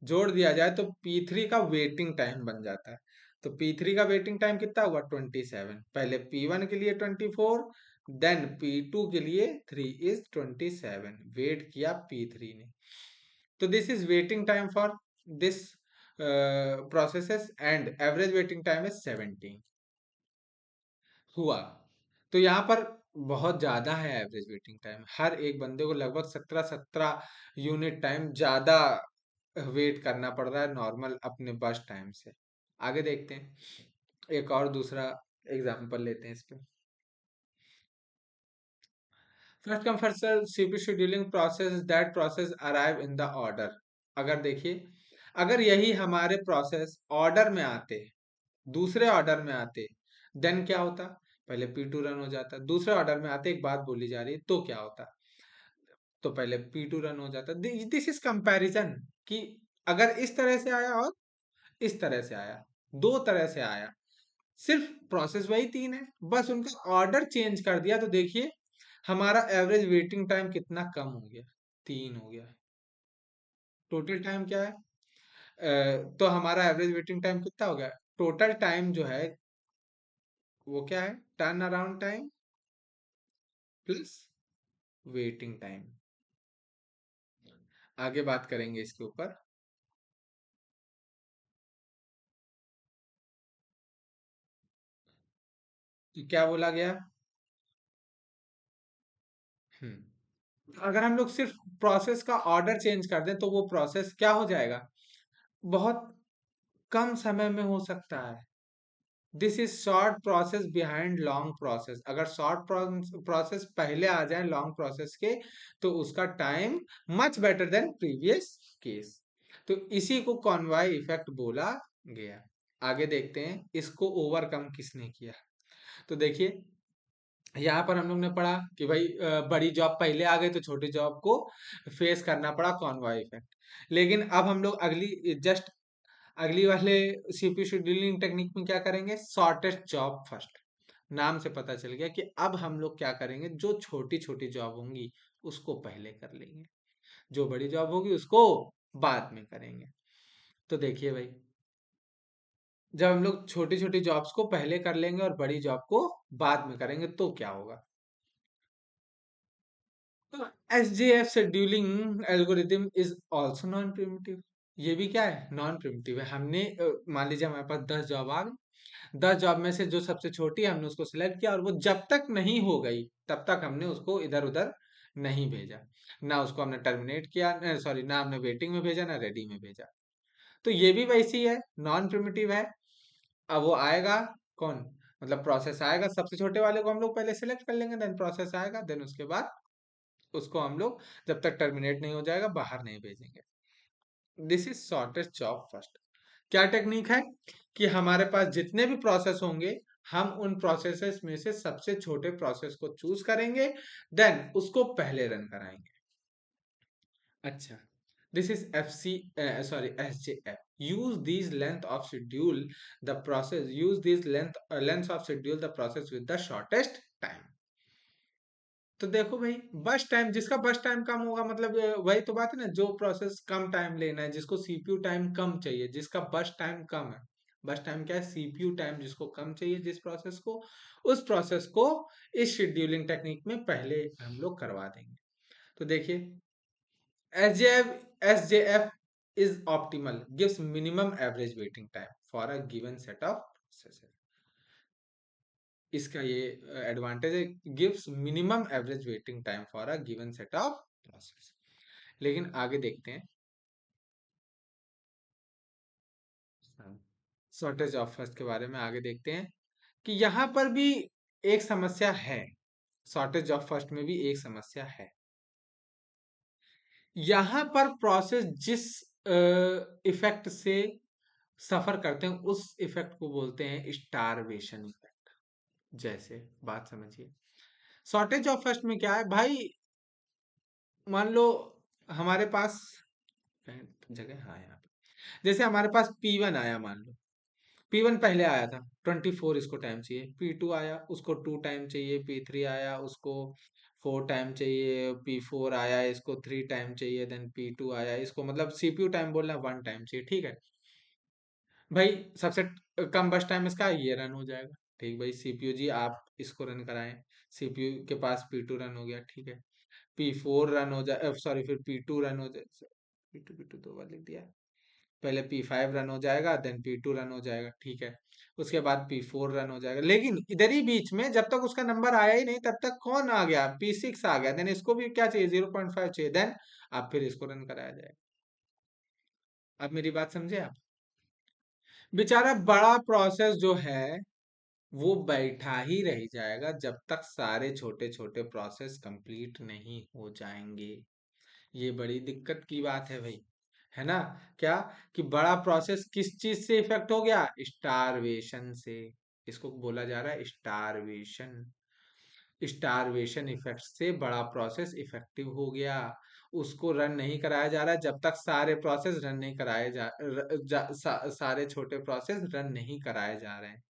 जोड़ दिया जाए तो P3 का वेटिंग टाइम बन जाता है। तो P3 का वेटिंग टाइम कितना हुआ, 27। पहले P1 के लिए 24, देन P2 के लिए 3 इज 27, वेट किया P3 ने। तो this is waiting time for this processes, and average waiting time is 17 हुआ। तो यहाँ पर बहुत ज्यादा है एवरेज वेटिंग टाइम, हर एक बंदे को लगभग 17 यूनिट टाइम ज्यादा वेट करना पड़ रहा है नॉर्मल अपने बस टाइम से। आगे देखते हैं, एक और दूसरा एग्जांपल लेते हैं इस पे। First come first serve CPU scheduling process, that process arrive in the order. अगर देखिए, अगर यही हमारे प्रोसेस ऑर्डर में आते, दूसरे ऑर्डर में आते, देन क्या होता, पहले P2 रन हो जाता, दूसरे ऑर्डर में आते, एक बात बोली जा रही है, तो क्या होता, तो पहले P2 रन हो जाता। दिस इज कंपैरिजन, कि अगर इस तरह से आया और इस तरह से आया, दो तरह से आया, सिर्फ प्रोसेस वही तीन है, बस उनका ऑर्डर चेंज कर दिया, तो देखिए हमारा एवरेज वेटिंग टाइम कितना कम हो गया, 3 हो गया। टोटल टाइम क्या है, तो हमारा एवरेज वेटिंग टाइम कितना हो गया, टोटल टाइम जो है वो क्या है, turn around time plus waiting time. आगे बात करेंगे इसके ऊपर। तो क्या बोला गया, अगर हम लोग सिर्फ प्रोसेस का ऑर्डर चेंज कर दें तो वो प्रोसेस क्या हो जाएगा, बहुत कम समय में हो सकता है। This is short process behind long process, अगर शॉर्ट प्रोसेस पहले आ जाए लॉन्ग प्रोसेस के, तो उसका time much better than previous case. तो इसी को कॉनवॉय इफेक्ट बोला गया। आगे देखते हैं इसको ओवरकम किसने किया। तो देखिए, यहाँ पर हम लोग ने पढ़ा कि भाई बड़ी जॉब पहले आ गई तो छोटी जॉब को फेस करना पड़ा, कॉनवॉय इफेक्ट। लेकिन अब हम लोग अगली वाले सीपीयू शेड्यूलिंग टेक्निक में क्या करेंगे, शॉर्टेस्ट जॉब फर्स्ट। नाम से पता चल गया कि अब हम लोग क्या करेंगे, जो छोटी छोटी जॉब होंगी उसको पहले कर लेंगे, जो बड़ी जॉब होगी उसको बाद में करेंगे। तो देखिए भाई, जब हम लोग छोटी छोटी जॉब्स को पहले कर लेंगे और बड़ी जॉब को बाद में करेंगे तो क्या होगा। SJF scheduling algorithm is also non primitive. ये भी क्या है, नॉन प्रिमिटिव है। हमने मान लीजिए हमारे पास 10 जॉब आ गई, 10 जॉब में से जो सबसे छोटी है हमने उसको सिलेक्ट किया, और वो जब तक नहीं हो गई तब तक हमने उसको इधर उधर नहीं भेजा, ना उसको हमने टर्मिनेट किया, सॉरी, ना हमने वेटिंग में भेजा ना रेडी में भेजा। तो ये भी वैसी है, नॉन प्रिमिटिव है। अब वो आएगा कौन, मतलब प्रोसेस आएगा, सबसे छोटे वाले को हम लोग पहले सिलेक्ट कर लेंगे, देन प्रोसेस आएगा, देन उसके बाद उसको हम लोग जब तक टर्मिनेट नहीं हो जाएगा बाहर नहीं भेजेंगे। This is shortest job first. क्या टेक्निक है, कि हमारे पास जितने भी प्रोसेस होंगे, हम उन प्रोसेसेस में से सबसे छोटे प्रोसेस को चूज करेंगे, देन उसको पहले रन कराएंगे। अच्छा, This is SJF. Use these length of schedule the process. Use these lengths of schedule the process with the shortest time. तो देखो भाई, बस टाइम, जिसका बस टाइम कम होगा मतलब वही तो बात है ना, जो प्रोसेस कम टाइम लेना है, जिसको सीपीयू टाइम कम चाहिए, जिसका बस टाइम कम है। बस टाइम क्या है? सीपीयू टाइम जिसको कम चाहिए, जिस प्रोसेस को, उस प्रोसेस को इस शेड्यूलिंग टेक्निक में पहले हम लोग करवा देंगे। तो देखिए, SJF is optimal, gives minimum average waiting time for a given set of processes. इसका ये एडवांटेज है, gives minimum average waiting time for a given set of process. लेकिन आगे देखते हैं, शॉर्टेज ऑफ फर्स्ट के बारे में आगे देखते हैं कि यहाँ पर भी एक समस्या है। शॉर्टेज ऑफ फर्स्ट में भी एक समस्या है। यहाँ पर प्रोसेस जिस इफेक्ट से सफर करते हैं, उस इफेक्ट को बोलते हैं स्टारवेशन इफेक्ट। जैसे बात समझिए, शॉर्टेज ऑफ फर्स्ट में क्या है भाई, मान लो हमारे पास जगह, हाँ यहाँ पे जैसे हमारे पास P1 आया, मान लो P1 पहले आया था, 24 इसको टाइम चाहिए। P2 आया, उसको 2 टाइम चाहिए। P3 आया, उसको 4 टाइम चाहिए। P4 आया, इसको 3 टाइम चाहिए। देन P2 आया, इसको मतलब सीपीयू टाइम बोलना 1 टाइम चाहिए। ठीक है भाई, सबसे कम बस टाइम इसका ये रन हो जाएगा। ठीक भाई, सीपीयू जी आप इसको रन कराएं। सीपीयू के पास P2 रन हो गया, ठीक है। P4 रन हो जाए, सॉरी, फिर P2 रन हो जाए। P2 दो बार लिख दिया। पहले P5 रन हो जाएगा, देन P2 रन हो जाएगा, ठीक है। उसके बाद P4 रन हो जाएगा, लेकिन इधर ही बीच में जब तक उसका नंबर आया ही नहीं, तब तक कौन आ गया? P6 आ गया। देन इसको भी क्या चाहिए? 0.5 चाहिए। देन आप फिर इसको रन कराया जाएगा। अब मेरी बात समझे आप? बेचारा बड़ा प्रोसेस जो है वो बैठा ही रह जाएगा जब तक सारे छोटे छोटे प्रोसेस कंप्लीट नहीं हो जाएंगे। ये बड़ी दिक्कत की बात है भाई, है ना? क्या कि बड़ा प्रोसेस किस चीज से इफेक्ट हो गया? स्टारवेशन से। इसको बोला जा रहा है स्टारवेशन। स्टारवेशन इफेक्ट से बड़ा प्रोसेस इफेक्टिव हो गया। उसको रन नहीं कराया जा रहा है जब तक सारे प्रोसेस रन नहीं कराए सारे छोटे प्रोसेस रन नहीं कराए जा रहे हैं।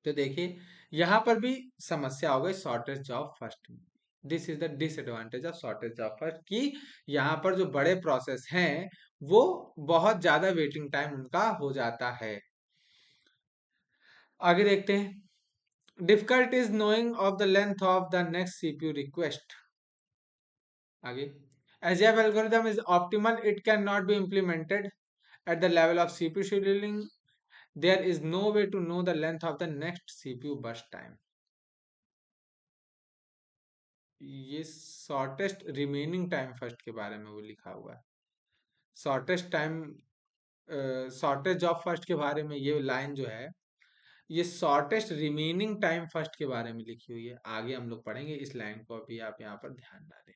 तो देखिए, यहाँ पर भी समस्या हो गई शॉर्टेज ऑफ फर्स्ट में। This is the disadvantage of shortage of first, कि यहाँ पर जो बड़े प्रोसेस हैं वो बहुत ज्यादा वेटिंग टाइम उनका हो जाता है। आगे देखते हैं, difficult is knowing of the length of the next CPU request. आगे, as if algorithm is optimal, it cannot be implemented at the level of CPU scheduling. There is no way to know the length of the next CPU burst time. ये shortest remaining time first के बारे में वो लिखा हुआ है। Shortest time, shortage of first के बारे में ये लाइन जो है, ये शॉर्टेस्ट रिमेनिंग टाइम फर्स्ट के बारे में लिखी हुई है। आगे हम लोग पढ़ेंगे इस लाइन को, अभी आप यहाँ पर ध्यान ना दें।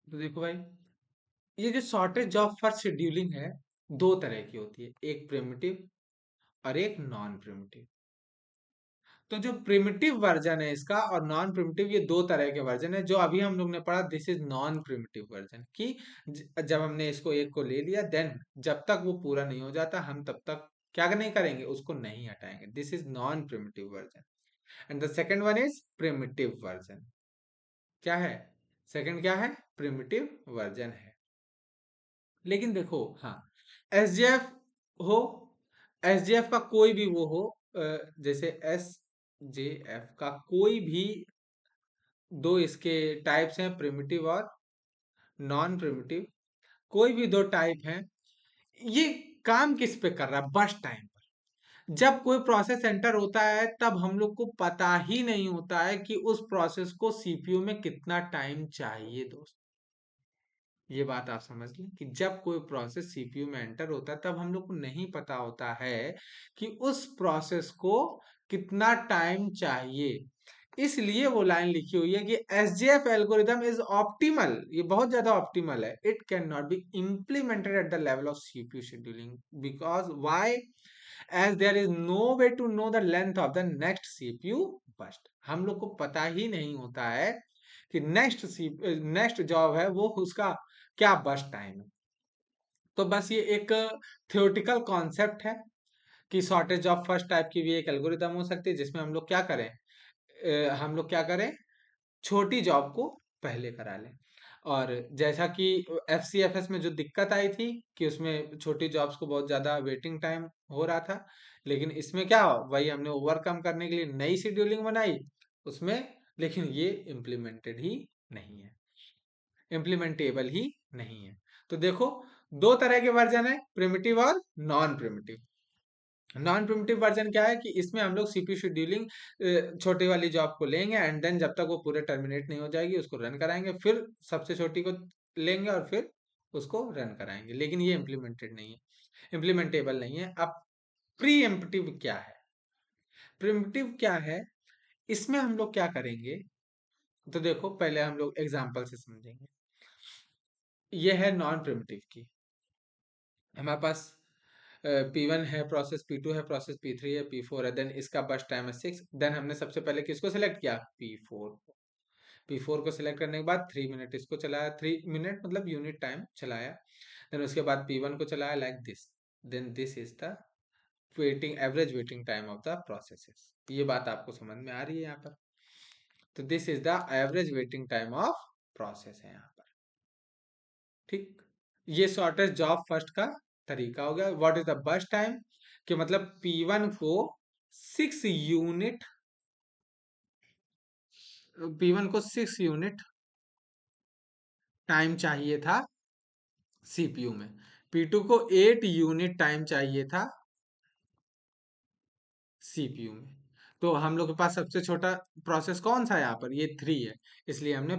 तो देखो भाई, ये जो शॉर्टेज ऑफ फर्स्ट शेड्यूलिंग है, दो तरह की होती है, एक प्रिमिटिव और एक नॉन प्रिमिटिव। तो जो प्रिमिटिव वर्जन है इसका और नॉन प्रिमिटिव, ये दो तरह के वर्जन है। जो अभी हम लोग ने पढ़ा, this is non primitive version, कि जब हमने इसको एक को ले लिया, देन जब तक वो पूरा नहीं हो जाता हम तब तक क्या नहीं करेंगे, उसको नहीं हटाएंगे। This is non primitive version. And the second one is primitive version. क्या है? सेकेंड क्या है? प्रिमिटिव वर्जन है। लेकिन देखो, हाँ, एसजेएफ हो, एसजेएफ का कोई भी वो हो, जैसे एसजेएफ का कोई भी दो इसके टाइप्स हैं, प्रिमिटिव और नॉन प्रिमिटिव। कोई भी दो टाइप हैं, ये काम किस पे कर रहा है? बस टाइम पर। जब कोई प्रोसेस एंटर होता है तब हम लोग को पता ही नहीं होता है कि उस प्रोसेस को सीपीयू में कितना टाइम चाहिए दोस्त। ये बात आप समझ लें कि जब कोई प्रोसेस सीपीयू में एंटर होता है तब हम लोग को नहीं पता होता है कि उस प्रोसेस को कितना टाइम चाहिए। इसलिए वो लाइन लिखी हुई है कि एसजेएफ एल्गोरिदम इज ऑप्टिमल, ये बहुत ज्यादा ऑप्टिमल है, it can not be implemented at the level of CPU scheduling because why, as there is no way to know the length of the next CPU burst. हम लोग को पता ही नहीं होता है कि नेक्स्ट जॉब है वो उसका क्या बर्स्ट टाइम है। तो बस ये एक थियोरेटिकल कॉन्सेप्ट है कि शॉर्टेज ऑफ फर्स्ट टाइप की भी एक एल्गोरिदम हो सकती है, जिसमें हम लोग क्या करें, हम लोग क्या करें, छोटी जॉब को पहले करा लें। और जैसा कि एफसीएफएस में जो दिक्कत आई थी कि उसमें छोटी जॉब्स को बहुत ज्यादा वेटिंग टाइम हो रहा था, लेकिन इसमें क्या वही हमने ओवरकम करने के लिए नई शेड्यूलिंग बनाई उसमें, लेकिन ये इम्प्लीमेंटेड ही नहीं है, इम्प्लीमेंटेबल ही नहीं है। तो देखो, दो तरह के वर्जन है, प्रिमिटिव और non primitive. Non primitive version क्या है कि इसमें हम लोग सीपीयू शेड्यूलिंग छोटी वाली जॉब को लेंगे एंड देन जब तक वो पूरे टर्मिनेट नहीं हो जाएगी उसको रन कराएंगे, फिर सबसे छोटी को लेंगे और फिर उसको रन कराएंगे, लेकिन ये इम्प्लीमेंटेड नहीं है, इम्प्लीमेंटेबल नहीं है। अब प्री एम्प्टिव क्या है, प्रिमिटिव क्या है, इसमें हम लोग क्या करेंगे, तो देखो पहले हम लोग एग्जाम्पल से समझेंगे। ये है नॉन प्रिमिटिव की, हमारे पास P1 है प्रोसेस, P2 है प्रोसेस, P3 है, P4 है, देन इसका बस टाइम है 6। देन हमने सबसे पहले किसको सिलेक्ट किया, P4 को। P4 को सिलेक्ट करने के बाद 3 मिनट इसको चलाया, 3 मिनट मतलब यूनिट टाइम चलाया। देन उसके बाद P1 को चलाया like this, then this is the waiting average waiting time of the processes. ये बात आपको समझ में आ रही है यहाँ पर, तो this is the average waiting time of process है यहाँ पर, ठीक। ये शॉर्टेस्ट जॉब फर्स्ट का तरीका हो गया। What is the burst time, कि मतलब P1 को 6 यूनिट, P1 को 6 यूनिट टाइम चाहिए था सीपीयू में, P2 को 8 यूनिट टाइम चाहिए था सीपीयू में। तो हम लोग के पास सबसे छोटा प्रोसेस कौन सा है यहाँ पर, ये 3 है, इसलिए हमने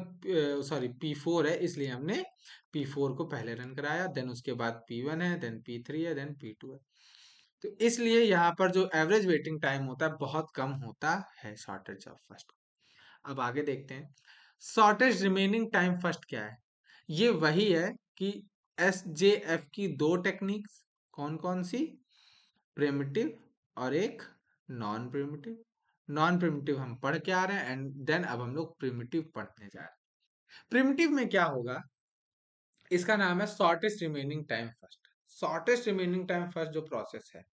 सॉरी P4 है इसलिए हमने P4 को पहले रन कराया, देन उसके बाद P1 है, देन P3 है, देन P2 है। तो इसलिए यहाँ पर जो एवरेज वेटिंग टाइम होता है बहुत कम होता है शॉर्टेज ऑफ फर्स्ट। अब आगे देखते हैं शॉर्टेज रिमेनिंग टाइम फर्स्ट क्या है। ये वही है कि एसजेएफ की दो टेक्निक्स, कौन कौन सी, प्रिमिटिव और एक नॉन प्रिमिटिव। नॉन प्रिमिटिव हम पढ़ के आ रहे हैं एंड देन अब हम लोग प्रिमिटिव पढ़ने जा रहे हैं। प्रिमिटिव में क्या होगा, इसका नाम है shortest remaining time first. Shortest remaining time first जो प्रोसेस है,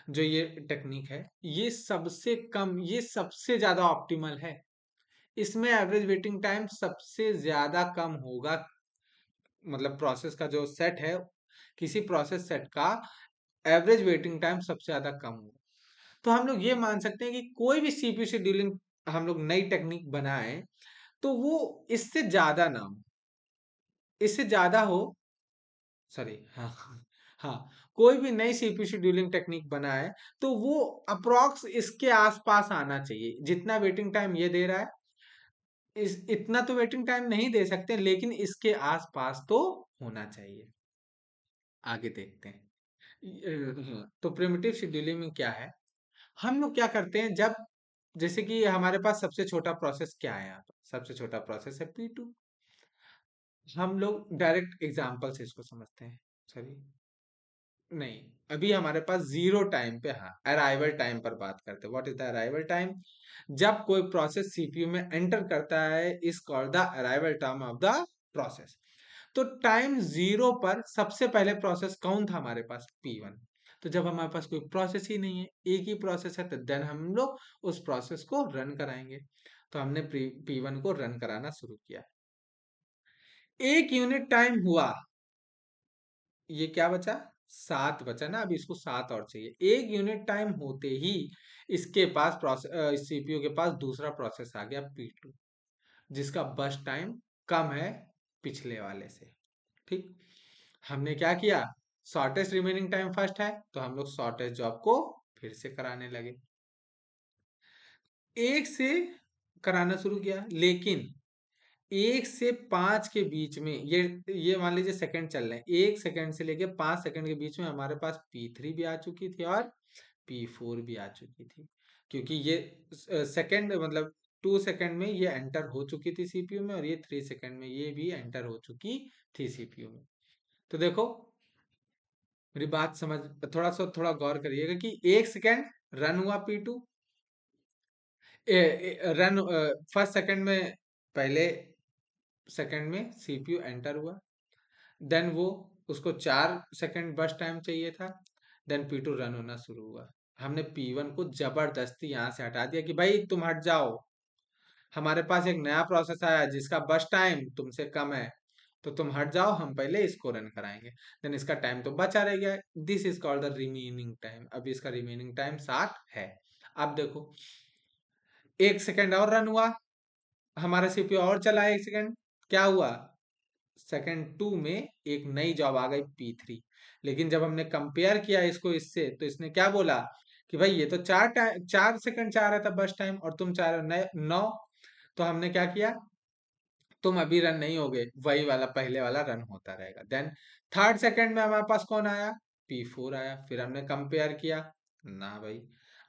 जो ये टेक्निक है, ये सबसे कम, ये सबसे ज्यादा ऑप्टिमल है। इसमें एवरेज वेटिंग टाइम सबसे ज्यादा कम होगा, मतलब प्रोसेस का जो सेट है, किसी प्रोसेस सेट का एवरेज वेटिंग टाइम सबसे ज्यादा कम होगा। तो हम लोग ये मान सकते हैं कि कोई भी सीपीयू शेड्यूलिंग हम लोग नई टेक्निक बनाए तो वो इससे ज्यादा ना हो, इससे ज्यादा हो, सॉरी, हाँ, हाँ, कोई भी नई सीपीयू शेड्यूलिंग टेक्निक बनाए तो वो अप्रोक्स इसके आसपास आना चाहिए, जितना वेटिंग टाइम ये दे रहा है, इस इतना तो वेटिंग टाइम नहीं दे सकते, लेकिन इसके आसपास तो होना चाहिए। आगे देखते हैं। तो प्रिमिटिव शेड्यूलिंग में क्या है, हम लोग क्या करते हैं, जब जैसे कि हमारे पास सबसे छोटा प्रोसेस क्या है, यहाँ पर सबसे छोटा प्रोसेस है P2। हम लोग डायरेक्ट एग्जांपल से इसको समझते हैं, सॉरी, नहीं, अभी हमारे पास जीरो टाइम पे, हाँ, अराइवल टाइम पर बात करते हैं। What is the arrival time, जब कोई प्रोसेस सीपीयू में एंटर करता है is called the arrival time of the process. तो टाइम जीरो पर सबसे पहले प्रोसेस कौन था हमारे पास, P1। तो जब हमारे पास कोई प्रोसेस ही नहीं है, एक ही प्रोसेस है, तो देन हम लोग उस प्रोसेस को रन कराएंगे। तो हमने P1 को रन कराना शुरू किया, 1 यूनिट टाइम हुआ, ये क्या बचा, 7 बचा ना, अब इसको 7 और चाहिए। 1 यूनिट टाइम होते ही इसके पास प्रोसेस, सीपीयू के पास दूसरा प्रोसेस आ गया P2, जिसका बर्स्ट टाइम कम है पिछले वाले से, ठीक। हमने क्या किया, शॉर्टेस्ट रिमेनिंग टाइम फर्स्ट है तो हम लोग शॉर्टेस्ट जॉब को फिर से कराने लगे, एक से कराना शुरू किया, लेकिन 1 से 5 के बीच में, ये मान लीजिए सेकंड चल रहे हैं, 1 सेकंड से लेके 5 सेकंड के बीच में हमारे पास P3 भी आ चुकी थी और P4 भी आ चुकी थी, क्योंकि ये सेकंड मतलब 2 सेकंड में ये एंटर हो चुकी थी सीपीयू में, और ये 3 सेकंड में ये भी एंटर हो चुकी थी सीपीयू में। तो देखो, मेरी बात समझ, थोड़ा गौर करिएगा कि 1 सेकंड रन हुआ P2, रन फर्स्ट सेकंड में, पहले सेकंड में सीपीयू एंटर हुआ, देन वो, उसको 4 सेकंड बस टाइम चाहिए था, देन P2 रन होना शुरू हुआ। हमने P1 को जबरदस्ती यहाँ से हटा दिया कि भाई तुम हट जाओ, हमारे पास एक नया प्रोसेस आया जिसका बस टाइम तुमसे कम है, तो तुम हट जाओ, हम पहले इसको रन कराएंगे। देन इसका टाइम तो बचा रह गया, this is called the remaining time. अब इसका रिमेनिंग टाइम 60 है। अब देखो, 1 सेकंड और रन हुआ, हमारा सीपीयू और चला 1 सेकंड, क्या हुआ, सेकंड 2 में एक नई जॉब आ गई P3। लेकिन जब हमने कंपेयर किया इसको इससे, तो इसने क्या बोला कि भाई ये तो 4 सेकंड चाह रहा था बस टाइम, और तुम चाह रहे हो 9। तो हमने क्या किया, तुम अभी रन नहीं होगे, वही वाला पहले वाला रन होता रहेगा। देन थर्ड सेकंड में हमारे पास कौन आया, P4 आया। फिर हमने कंपेयर किया, ना भाई,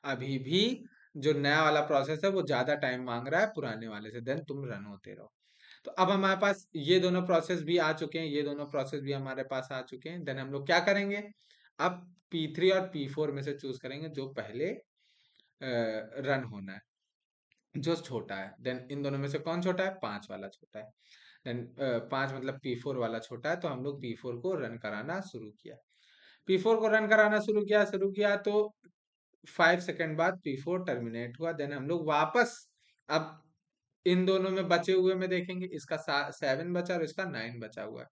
अभी भी जो नया वाला प्रोसेस है वो ज्यादा टाइम मांग रहा है पुराने वाले से, देन तुम रन होते रहो। तो अब हमारे पास ये दोनों प्रोसेस भी आ चुके हैं, ये दोनों प्रोसेस भी हमारे पास आ चुके हैं। देन हम लोग क्या करेंगे, अब P3 और P4 में से चूज करेंगे जो पहले रन होना है, जो छोटा है। देन इन दोनों में से कौन छोटा है, 5 वाला छोटा है। देन 5 मतलब P4 वाला छोटा है, तो हम लोग P4 को रन कराना शुरू किया। P4 को रन कराना शुरू किया तो 5 सेकंड बाद P4 टर्मिनेट हुआ। देन हम लोग वापस, अब इन दोनों में बचे हुए में देखेंगे, इसका 7 बचा और इसका 9 बचा हुआ है।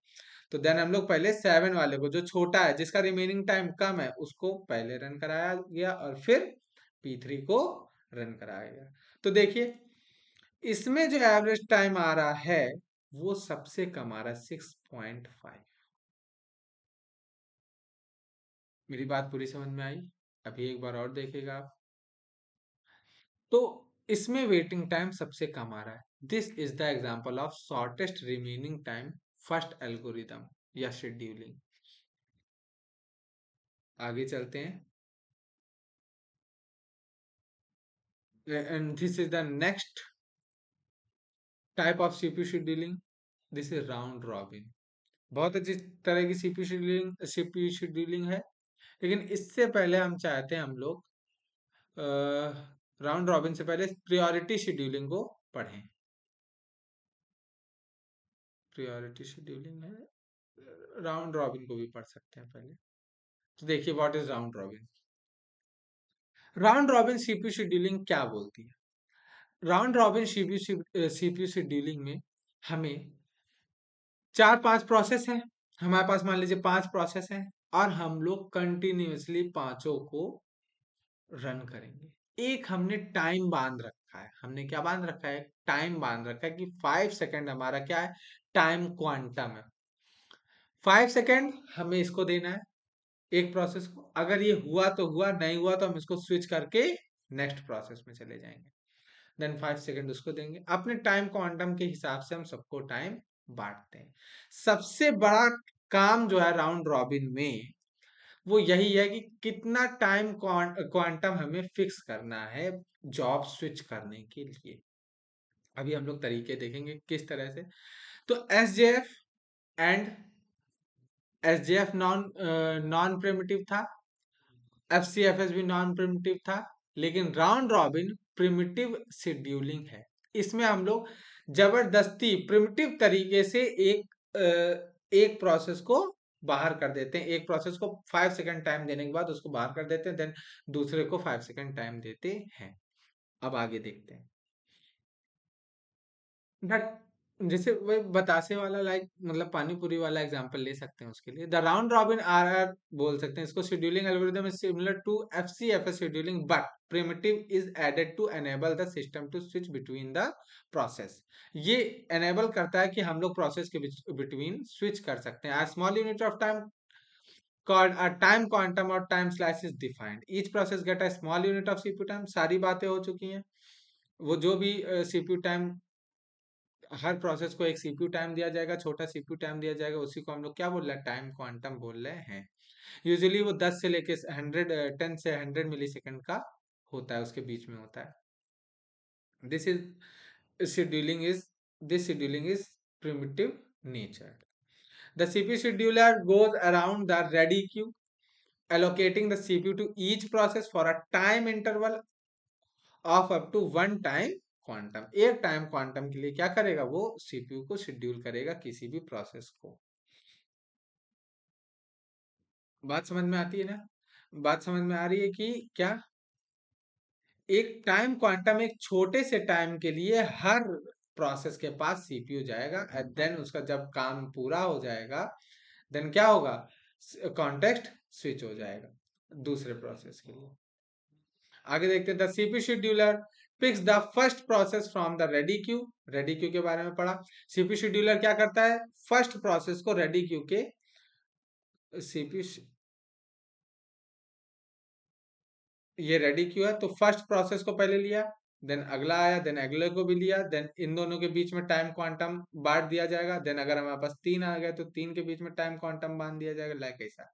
तो देन हम लोग पहले 7 वाले को, जो छोटा है जिसका रिमेनिंग टाइम कम है, उसको पहले रन कराया गया, और फिर P3 को रन कराया गया। तो देखिए, इसमें जो एवरेज टाइम आ रहा है वो सबसे कम आ रहा है, 6.5। मेरी बात पूरी समझ में आई? अभी एक बार और देखिएगा आप। तो इसमें वेटिंग टाइम सबसे कम आ रहा है। This is the example of shortest remaining time first algorithm या शेड्यूलिंग। आगे चलते हैं, and this is the next type of CPU scheduling. This is round robin. बहुत अच्छी तरह की सीपीयू शेड्यूलिंग है, लेकिन इससे पहले हम चाहते हैं, हम लोग राउंड रॉबिन से पहले प्रायोरिटी शेड्यूलिंग को पढ़ें। प्रायोरिटी शेड्यूलिंग है, राउंड रॉबिन को भी पढ़ सकते हैं पहले। तो देखिए, what is round robin. Round robin CPU scheduling क्या बोलती है? राउंड रॉबिन सीपीयू शेड्यूलिंग में हमें 4-5 प्रोसेस हैं, हमारे पास मान लीजिए 5 प्रोसेस हैं, और हम लोग कंटिन्यूअसली पांचों को रन करेंगे। एक हमने टाइम बांध रखा है, हमने क्या बांध रखा है, टाइम बांध रखा है कि 5 सेकंड हमारा क्या है, टाइम क्वांटम है। 5 सेकंड हमें इसको देना है, एक प्रोसेस को। अगर ये हुआ तो हुआ, नहीं हुआ तो हम इसको स्विच करके नेक्स्ट प्रोसेस में चले जाएंगे। देन 5 सेकंड उसको देंगे। अपने टाइम क्वांटम के हिसाब से हम सबको टाइम बांटते हैं। सबसे बड़ा काम जो है राउंड रॉबिन में, वो यही है कि कितना टाइम क्वांटम हमें फिक्स करना है जॉब स्विच करने के लिए। अभी हम लोग तरीके देखेंगे किस तरह से। तो एसजेएफ नॉन नॉन प्रिमिटिव था, एफसीएफएस भी नॉन प्रिमिटिव था, लेकिन राउंड रॉबिन प्रिमिटिव शेड्यूलिंग है। इसमें हम लोग जबरदस्ती प्रिमिटिव तरीके से एक प्रोसेस को बाहर कर देते हैं। एक प्रोसेस को 5 सेकंड टाइम देने के बाद उसको बाहर कर देते हैं, देन दूसरे को 5 सेकंड टाइम देते हैं। अब आगे देखते हैं। बट जैसे वही बतासे वाला, लाइक मतलब पानी पूरी वाला एग्जांपल ले सकते हैं उसके लिए। द राउंड रॉबिन आरआर बोल सकते हैं इसको। Scheduling algorithm is similar to FCFS scheduling, but preemptive is added to enable the system to switch between the process. ये एनेबल करता है कि हम लोग प्रोसेस के बिटवीन स्विच कर सकते हैं। Small unit of time called a time quantum or time slice is defined. Each process get a small unit of CPU time. सारी बातें हो चुकी हैं। वो जो भी सीपीयू टाइम, हर प्रोसेस को एक सीपीयू टाइम दिया जाएगा, छोटा सीपीयू टाइम दिया जाएगा, उसी को हम लोग क्या बोल रहे हैं, टाइम क्वांटम बोल रहे हैं। यूजुअली वो 10 से लेके 100 10 से 100 मिली सेकेंड का होता है, उसके बीच में होता है। This is scheduling is this scheduling is primitive nature. The CPU scheduler goes around the ready queue, allocating the CPU to each process for a time interval of up to one time quantum. एक time quantum के लिए क्या करेगा, वो CPU को schedule करेगा किसी भी प्रोसेस को। बात समझ में आती है ना? बात समझ में आ रही है कि क्या एक टाइम क्वांटम एक छोटे से टाइम के लिए हर प्रोसेस के पास सीपीयू जाएगा, एंड देन उसका जब काम पूरा हो जाएगा, देन क्या होगा, कॉन्टेक्स्ट स्विच हो जाएगा दूसरे प्रोसेस के लिए। आगे देखते हैं, the CPU scheduler picks the first process from the ready queue. Ready queue के बारे में पढ़ा। सीपीयू शेड्यूलर क्या करता है, फर्स्ट प्रोसेस को रेडी क्यू के सीपीयू, ये रेडी क्यू है तो फर्स्ट प्रोसेस को पहले लिया, देन अगला आया, देन अगले को भी लिया, देन इन दोनों के बीच में टाइम क्वांटम बांट दिया जाएगा। देन अगर हमारे पास तीन आ गए तो तीन के बीच में टाइम क्वांटम बांध दिया जाएगा, लाइक ऐसा।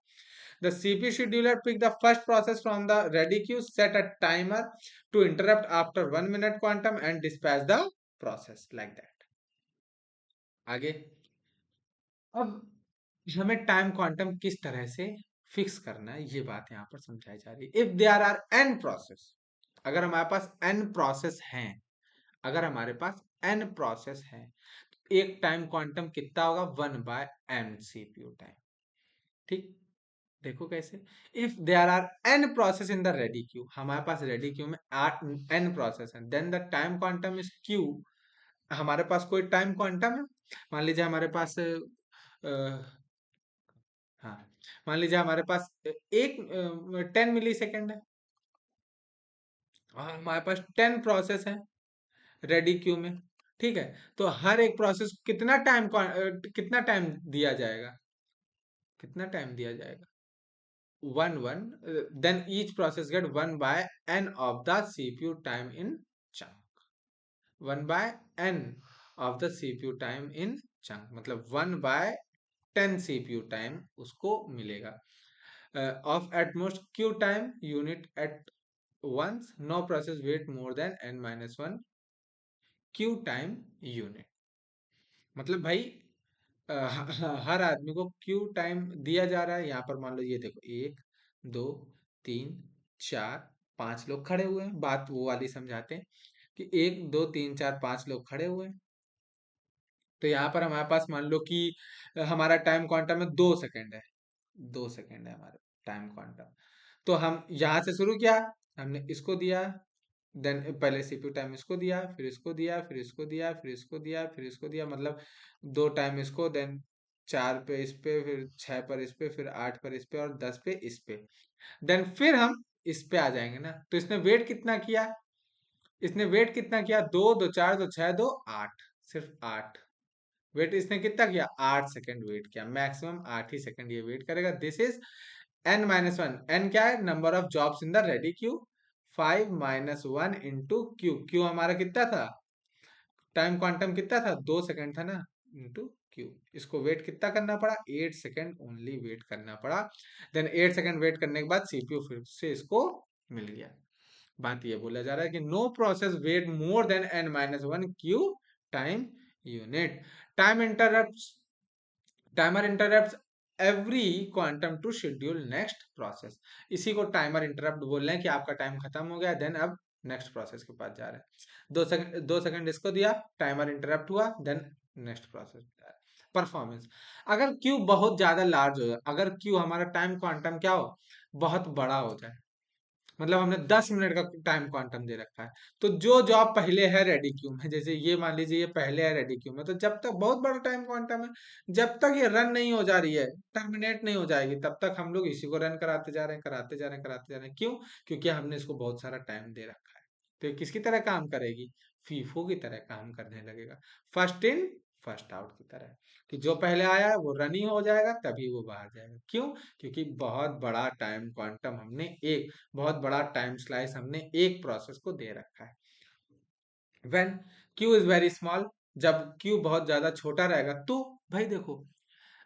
The CPU scheduler pick the first process from the ready queue, set a timer to interrupt after 1 minute quantum and dispatch the process like that. आगे, अब हमें टाइम क्वांटम किस तरह से फिक्स करना है, ये बात यहाँ पर समझाई जा रही है। If there are n process, अगर हमारे पास n प्रोसेस हैं, अगर हमारे पास n प्रोसेस हैं, एक टाइम क्वांटम कितना होगा, 1/n सीपीयू टाइम। ठीक, देखो कैसे। If there are n process in the ready queue, हमारे पास रेडी क्यू में n प्रोसेस है, then the time quantum is q. हमारे पास कोई टाइम क्वांटम है, मान लीजिए हमारे पास हाँ, मान लीजिए हमारे पास एक 10 मिली सेकेंड है, और हमारे पास 10 प्रोसेस है रेडी क्यू में। ठीक है, तो हर एक प्रोसेस को कितना टाइम दिया जाएगा, कितना टाइम दिया जाएगा, 1 1, then each process get 1/n of the CPU time in chunk, 1/n of the CPU time in chunk, मतलब 1/10 CPU टाइम उसको मिलेगा। Of at most q time unit at once, no process wait more than n-1 q time unit। मतलब भाई हर आदमी को Q time दिया जा रहा है। यहाँ पर मान लो ये देखो, 1 2 3 4 5 लोग खड़े हुए हैं, बात वो वाली समझाते हैं कि 1 2 3 4 5 लोग खड़े हुए हैं। तो यहाँ पर हमारे पास मान लो कि हमारा टाइम क्वांटम में 2 सेकंड है, 2 सेकंड है हमारा टाइम क्वांटम। तो हम यहाँ से शुरू किया, हमने इसको दिया, देन पहले सीपीयू टाइम इसको दिया, फिर इसको दिया, फिर इसको दिया, फिर इसको दिया, फिर इसको दिया, मतलब 2 टाइम इसको, देन 4 पे इस पे, फिर 6 पर इस पे, फिर 8 पर इस पे, और 10 पे इस पे। देन फिर हम इस पे आ जाएंगे ना, तो इसने वेट कितना किया, इसने वेट कितना किया, 2 2 4 2 6 2 8, सिर्फ 8 वेट इसने कितना किया, 8 सेकंड वेट किया, मैक्सिमम 8 ही सेकंड ये वेट करेगा। This is n-1। n क्या है, number of jobs in the ready Q. 5 - 1 into Q, Q हमारा कितना था, टाइम क्वांटम कितना था, 2 सेकंड था ना, इंटू क्यू। इसको वेट कितना करना पड़ा, 8 सेकंड ओनली वेट करना पड़ा। देन 8 सेकंड वेट करने के बाद सीपीयू फिर से इसको मिल गया। बात ये बोला जा रहा है कि no process wait more than n-1 q time unit. Time interrupt, timer interrupt every quantum to schedule next process. इसी को टाइमर इंटरप्ट बोल रहे हैं कि आपका टाइम खत्म हो गया, देन अब नेक्स्ट प्रोसेस के पास जा रहे हैं। 2 सेकंड इसको दिया, टाइमर इंटरप्ट हुआ, देन नेक्स्ट प्रोसेस। परफॉर्मेंस, अगर क्यू बहुत ज्यादा लार्ज हो जाए, अगर क्यू हमारा टाइम क्वांटम क्या हो, बहुत बड़ा हो जाए, मतलब हमने 10 मिनट का टाइम क्वांटम दे रखा है, तो जो जॉब पहले है रेडी क्यू में, जैसे ये मान लीजिए ये पहले है रेडी क्यू में, तो जब तक बहुत बड़ा टाइम क्वांटम है, जब तक ये रन नहीं हो जा रही है, टर्मिनेट नहीं हो जाएगी, तब तक हम लोग इसी को रन कराते जा रहे हैं, कराते जा रहे हैं, कराते जा रहे हैं। क्यों? क्योंकि हमने इसको बहुत सारा टाइम दे रखा है। तो ये किसकी तरह काम करेगी, फीफो की तरह काम करने लगेगा, फर्स्ट इन फर्स्ट आउट की तरह, कि जो पहले आया है वो रन ही हो जाएगा, तभी वो बाहर जाएगा। क्यों? क्योंकि बहुत बड़ा टाइम क्वांटम हमने, एक बहुत बड़ा टाइम स्लाइस हमने एक प्रोसेस को दे रखा है। When Q is very small, जब क्यू बहुत ज्यादा छोटा रहेगा, तो भाई देखो,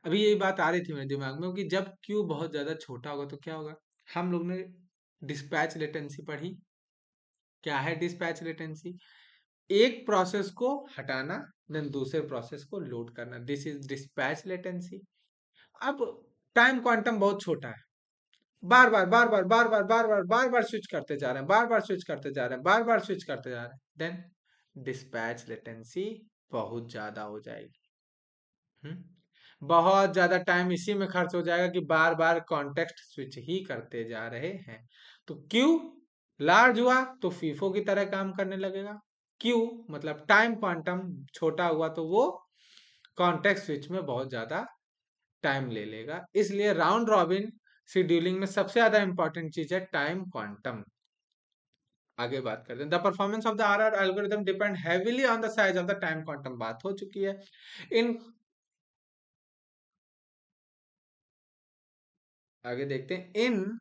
अभी यही बात आ रही थी मेरे दिमाग में कि जब क्यू बहुत ज्यादा छोटा होगा तो क्या होगा। हम लोग ने डिस्पैच लेटेंसी पढ़ी, क्या है डिस्पैच लेटेंसी, एक प्रोसेस को हटाना, देन दूसरे प्रोसेस को लोड करना, दिस इज डिस्पैच लेटेंसी। अब टाइम क्वांटम बहुत छोटा है, बार बार बार बार बार बार बार बार बार बार स्विच करते जा रहे हैं, बार बार स्विच करते जा रहे हैं, बार बार स्विच करते जा रहे हैं, देन डिस्पैच लेटेंसी बहुत ज्यादा हो जाएगी। बहुत ज्यादा टाइम इसी में खर्च हो जाएगा कि बार बार कॉन्टेक्स्ट स्विच ही करते जा रहे हैं। तो क्यू लार्ज हुआ तो फीफो की तरह काम करने लगेगा, क्यू मतलब टाइम क्वांटम छोटा हुआ तो वो कॉन्टेक्स्ट स्विच में बहुत ज्यादा टाइम ले लेगा। इसलिए राउंड रॉबिन शेड्यूलिंग में सबसे ज्यादा इंपॉर्टेंट चीज है टाइम क्वांटम। आगे बात करते हैं, the performance of the RR algorithm depend heavily on the size of the time quantum, बात हो चुकी है। इन आगे देखते हैं, in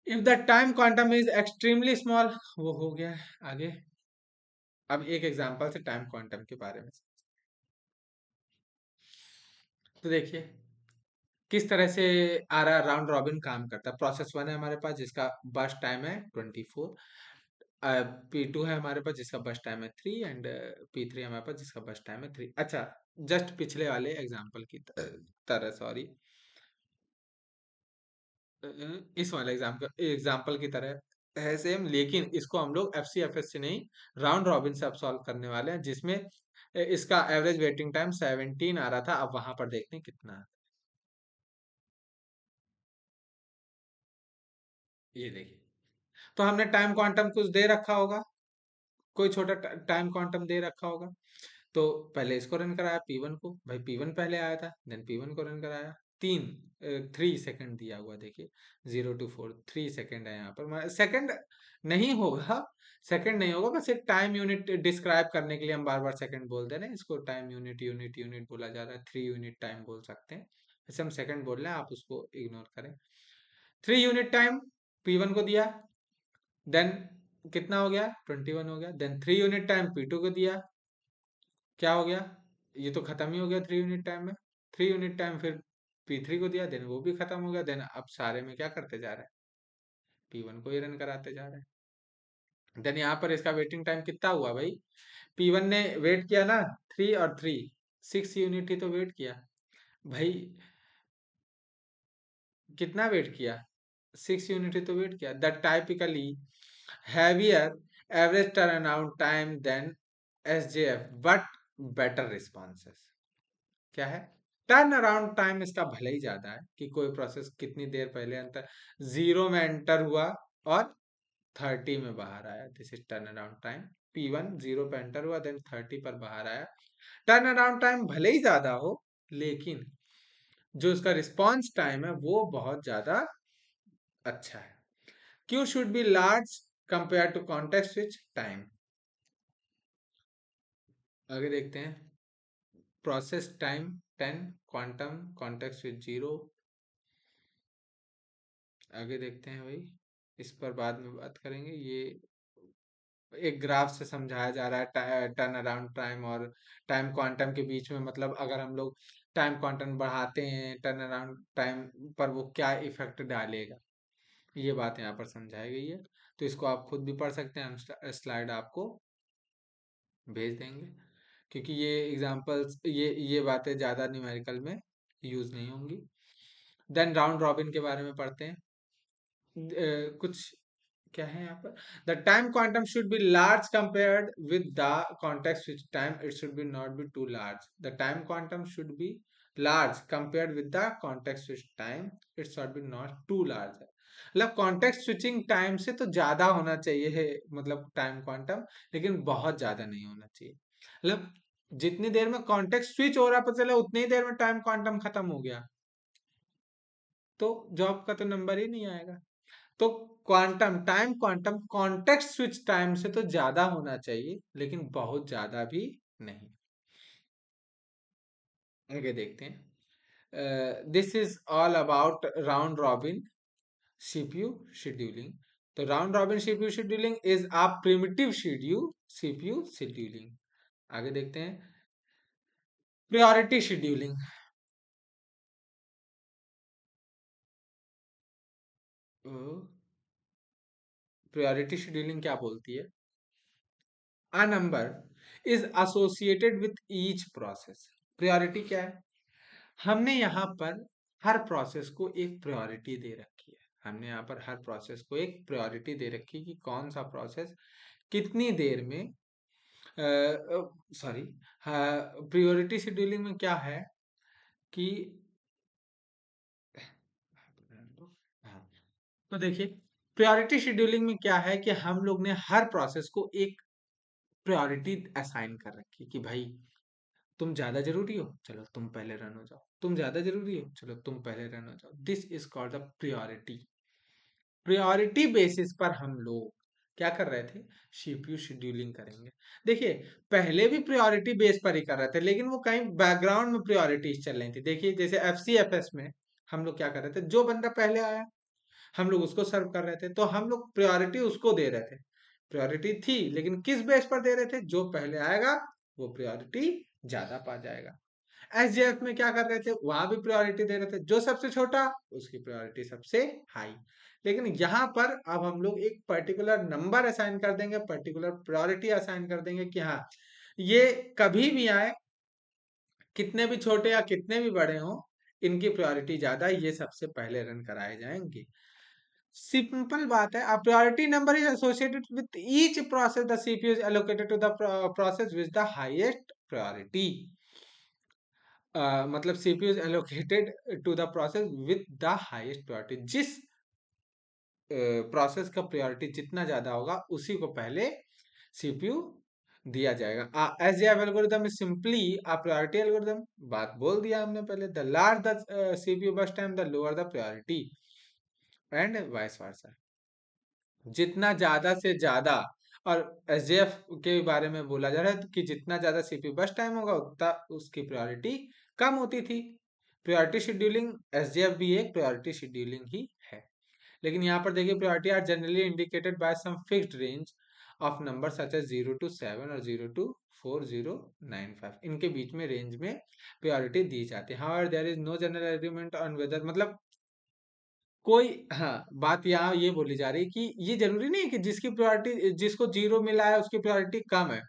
if the time quantum is extremely small, वो हो गया है। आगे अब एक एग्जांपल से टाइम क्वांटम के बारे में, तो देखिए किस तरह से आर आर राउंड रॉबिन काम करता है। प्रोसेस वन है हमारे पास जिसका बर्स्ट टाइम है 24, P2 है हमारे पास जिसका बर्स्ट टाइम है 3, एंड P3 हमारे पास जिसका बर्स्ट टाइम है 3। अच्छा, जस्ट पिछले वाले एग्जांपल की तरह सॉरी, इस वाले एग्जाम्पल की तरह है सेम, लेकिन इसको हम लोग एफ सी एफ एस से नहीं, राउंड रॉबिन से अब सॉल्व करने वाले हैं, जिसमें इसका एवरेज वेटिंग टाइम 17 आ रहा था। अब वहां पर देखते हैं कितना है। ये देखिए, तो हमने टाइम क्वांटम कुछ दे रखा होगा, कोई छोटा टाइम क्वांटम दे रखा होगा। तो पहले इसको रन कराया P1 को, भाई P1 पहले आया था, देन P1 को रन कराया। 3 सेकंड दिया हुआ देखिए, 0 to 4 3 सेकंड है यहाँ पर, सेकंड नहीं होगा, सेकंड नहीं होगा, बस एक टाइम यूनिट डिस्क्राइब करने के लिए हम बार बार सेकंड बोल दे रहे हैं, इसको टाइम यूनिट यूनिट यूनिट बोला जा रहा है, 3 यूनिट टाइम बोल सकते हैं, वैसे हम सेकंड बोल रहे हैं, आप उसको इग्नोर करें। 3 यूनिट टाइम P1 को दिया, देन कितना हो गया, 21 हो गया। देन 3 यूनिट टाइम P2 को दिया, क्या हो गया, ये तो खत्म ही हो गया 3 यूनिट टाइम में। 3 यूनिट टाइम फिर P3 को दिया, देन वो भी खत्म हो गया। देन अब सारे में क्या करते जा रहे हैं, P1 को ही रन कराते जा रहे हैं। देन यहाँ पर इसका वेटिंग टाइम कितना हुआ भाई, P1 ने वेट किया ना 3 और 3, 6 यूनिट ही तो वेट किया भाई, कितना वेट किया, 6 यूनिट ही तो वेट किया। That typically heavier average turn around time than SJF but better responses. क्या है, टर्न अराउंड टाइम इसका भले ही ज्यादा है कि कोई प्रोसेस कितनी देर पहले अंतर 0 में एंटर हुआ और 30 में बाहर आया, this is turn around time. P1 0 पे एंटर हुआ, देन 30 पर बाहर आया। टर्न अराउंड टाइम भले ही ज्यादा हो, लेकिन जो इसका रिस्पॉन्स टाइम है वो बहुत ज्यादा अच्छा है। Q should be large compared to context switch time। आगे देखते हैं, process time 10, quantum context switch 0। आगे देखते हैं भाई, इस पर बाद में बात करेंगे। ये एक ग्राफ से समझाया जा रहा है टर्न अराउंड टाइम और टाइम क्वांटम के बीच में, मतलब अगर हम लोग टाइम क्वांटम बढ़ाते हैं टर्न अराउंड टाइम पर वो क्या इफेक्ट डालेगा, ये बात यहाँ पर समझाई गई है। तो इसको आप खुद भी पढ़ सकते हैं, हम स्लाइड आपको भेज देंगे, क्योंकि ये एग्जांपल्स ये बातें ज़्यादा न्यूमेरिकल में यूज़ नहीं होंगी। देन राउंड रॉबिन के बारे में पढ़ते हैं। कुछ क्या है यहाँ पर, the time quantum should be large compared with the context switch time, it should be not be too large. The time quantum should be large compared with the context switch time, it should be not too large. मतलब context switching time से तो ज्यादा होना चाहिए है, मतलब time quantum, लेकिन बहुत ज्यादा नहीं होना चाहिए। मतलब जितनी देर में कॉन्टेक्स्ट स्विच हो रहा है पता चला उतनी ही देर में टाइम क्वांटम खत्म हो गया, तो जॉब का तो नंबर ही नहीं आएगा। तो quantum time quantum context switch time से तो ज्यादा होना चाहिए, लेकिन बहुत ज्यादा भी नहीं। आगे देखते हैं, this is all about round robin CPU scheduling. तो round robin CPU scheduling is a primitive schedule CPU scheduling. आगे देखते हैं, प्रायोरिटी शेड्यूलिंग। प्रायोरिटी शेड्यूलिंग क्या बोलती है, a number is associated with each process. Priority क्या है? हमने यहाँ पर हर प्रोसेस को एक प्रायोरिटी दे रखी है। हमने यहाँ पर हर प्रोसेस को एक प्रायोरिटी दे रखी है कि कौन सा प्रोसेस कितनी देर में, सॉरी, प्रायोरिटी शेड्यूलिंग में क्या है कि, हाँ, तो देखिए, प्रायोरिटी शेड्यूलिंग में क्या है कि हम लोग ने हर प्रोसेस को एक प्रायोरिटी असाइन कर रखी कि भाई तुम ज्यादा जरूरी हो, चलो तुम पहले रन हो जाओ, तुम ज्यादा जरूरी हो, चलो तुम पहले रन हो जाओ। This is called the priority. Priority basis पर हम लोग क्या कर रहे थे? सीपीयू शेड्यूलिंग करेंगे। देखिए, पहले भी प्रायोरिटी बेस पर ही कर रहे थे, लेकिन वो कहीं बैकग्राउंड में प्रायोरिटीज चल रही थी। देखिए, जैसे एफसीएफएस में हम लोग क्या कर रहे थे, जो बंदा पहले आया हम लोग उसको सर्व कर रहे थे, तो हम लोग प्रायोरिटी उसको दे रहे थे। प्रायोरिटी थी, लेकिन किस बेस पर दे रहे थे? जो पहले आएगा वो प्रायोरिटी ज्यादा पा जाएगा। एसजेएफ में क्या कर रहे थे? वहां भी प्रायोरिटी दे रहे थे, जो सबसे छोटा उसकी प्रायोरिटी सबसे हाई। लेकिन यहाँ पर अब हम लोग एक पर्टिकुलर नंबर असाइन कर देंगे, पर्टिकुलर प्रायोरिटी असाइन कर देंगे कि हाँ, ये कभी भी आए, कितने भी छोटे या कितने भी बड़े हों, इनकी प्रायोरिटी ज्यादा, ये सबसे पहले रन कराए जाएंगे। सिंपल बात है। A priority number is associated with each process the CPU is allocated to the process with the highest priority. मतलब CPU is allocated to the process with the highest priority. जिस process का priority जितना ज्यादा होगा उसी को पहले CPU दिया जाएगा। SJF algorithm is simply a priority algorithm. बात बोल दिया हमने पहले। द लार्ज द सीपीयू बस time the lower the priority, and vice versa. जितना ज्यादा से ज्यादा, और एसजेएफ के बारे में बोला जा रहा है कि जितना ज्यादा सीपीयू बस टाइम होगा उतना उसकी प्रायोरिटी कम होती थी। प्रायोरिटी शेड्यूलिंग, एसजेएफ भी एक प्रायोरिटी शेड्यूलिंग ही है। लेकिन यहाँ पर देखिए, priority are generally indicated by some fixed range of number such as 0 to 7 और 0 to 4095। इनके बीच में रेंज में प्रायोरिटी दी जाती है। However there is no general agreement on whether, मतलब कोई, हाँ, बात यहाँ ये बोली जा रही है कि ये जरूरी नहीं है कि जिसकी प्रायोरिटी, जिसको जीरो मिला है उसकी प्रायोरिटी कम है।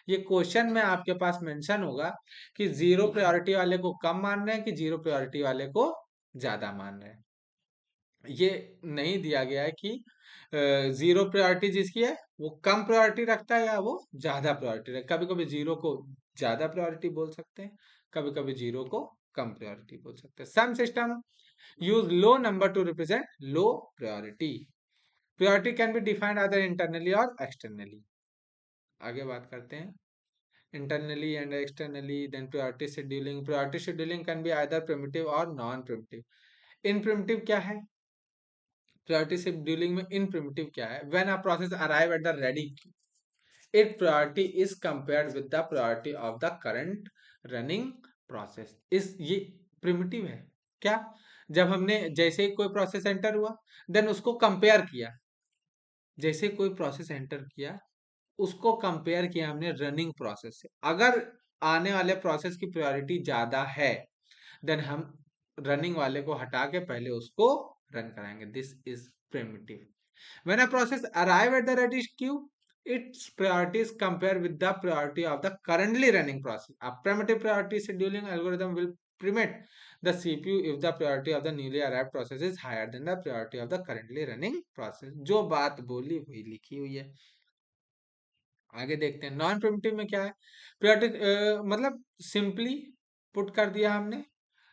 ये क्वेश्चन में आपके पास मेंशन होगा कि जीरो प्रायोरिटी वाले को कम मान रहे हैं कि जीरो प्रायोरिटी वाले को ज्यादा मान रहे हैं। ये नहीं दिया गया है कि जीरो प्रायोरिटी जिसकी है वो कम प्रायोरिटी रखता है या वो ज्यादा प्रायोरिटी रखता है। कभी कभी जीरो को ज्यादा प्रायोरिटी बोल सकते हैं, कभी कभी जीरो को कम प्रायोरिटी बोल सकते हैं। सम system use low number to represent low priority. Priority can be defined either internally or externally. आगे बात करते हैं internally and externally. Then priority scheduling. Priority scheduling can be either primitive or non-primitive. In primitive क्या है? Priority scheduling में in primitive क्या है? When a process arrive at the ready queue, its priority is compared with the priority of the current running process. इस ये primitive है क्या? जब हमने जैसे ही कोई प्रोसेस एंटर हुआ, देन उसको कंपेयर किया, जैसे कोई प्रोसेस एंटर किया उसको कंपेयर किया हमने रनिंग प्रोसेस से। अगर आने वाले प्रोसेस की प्रायोरिटी ज्यादा है, देन हम रनिंग वाले को हटा के पहले उसको रन कराएंगे। This is primitive. When a process arrive at the ready Q, its priority is compared with the priority of the currently running process. A primitive priority scheduling algorithm will permit the CPU if the priority of the newly arrived process is higher than the priority of the currently running process. जो बात बोली वही लिखी हुई है। आगे देखते हैं नॉन प्रिमिटिव में क्या है। प्रायोरिटी मतलब सिंपली पुट कर दिया हमने।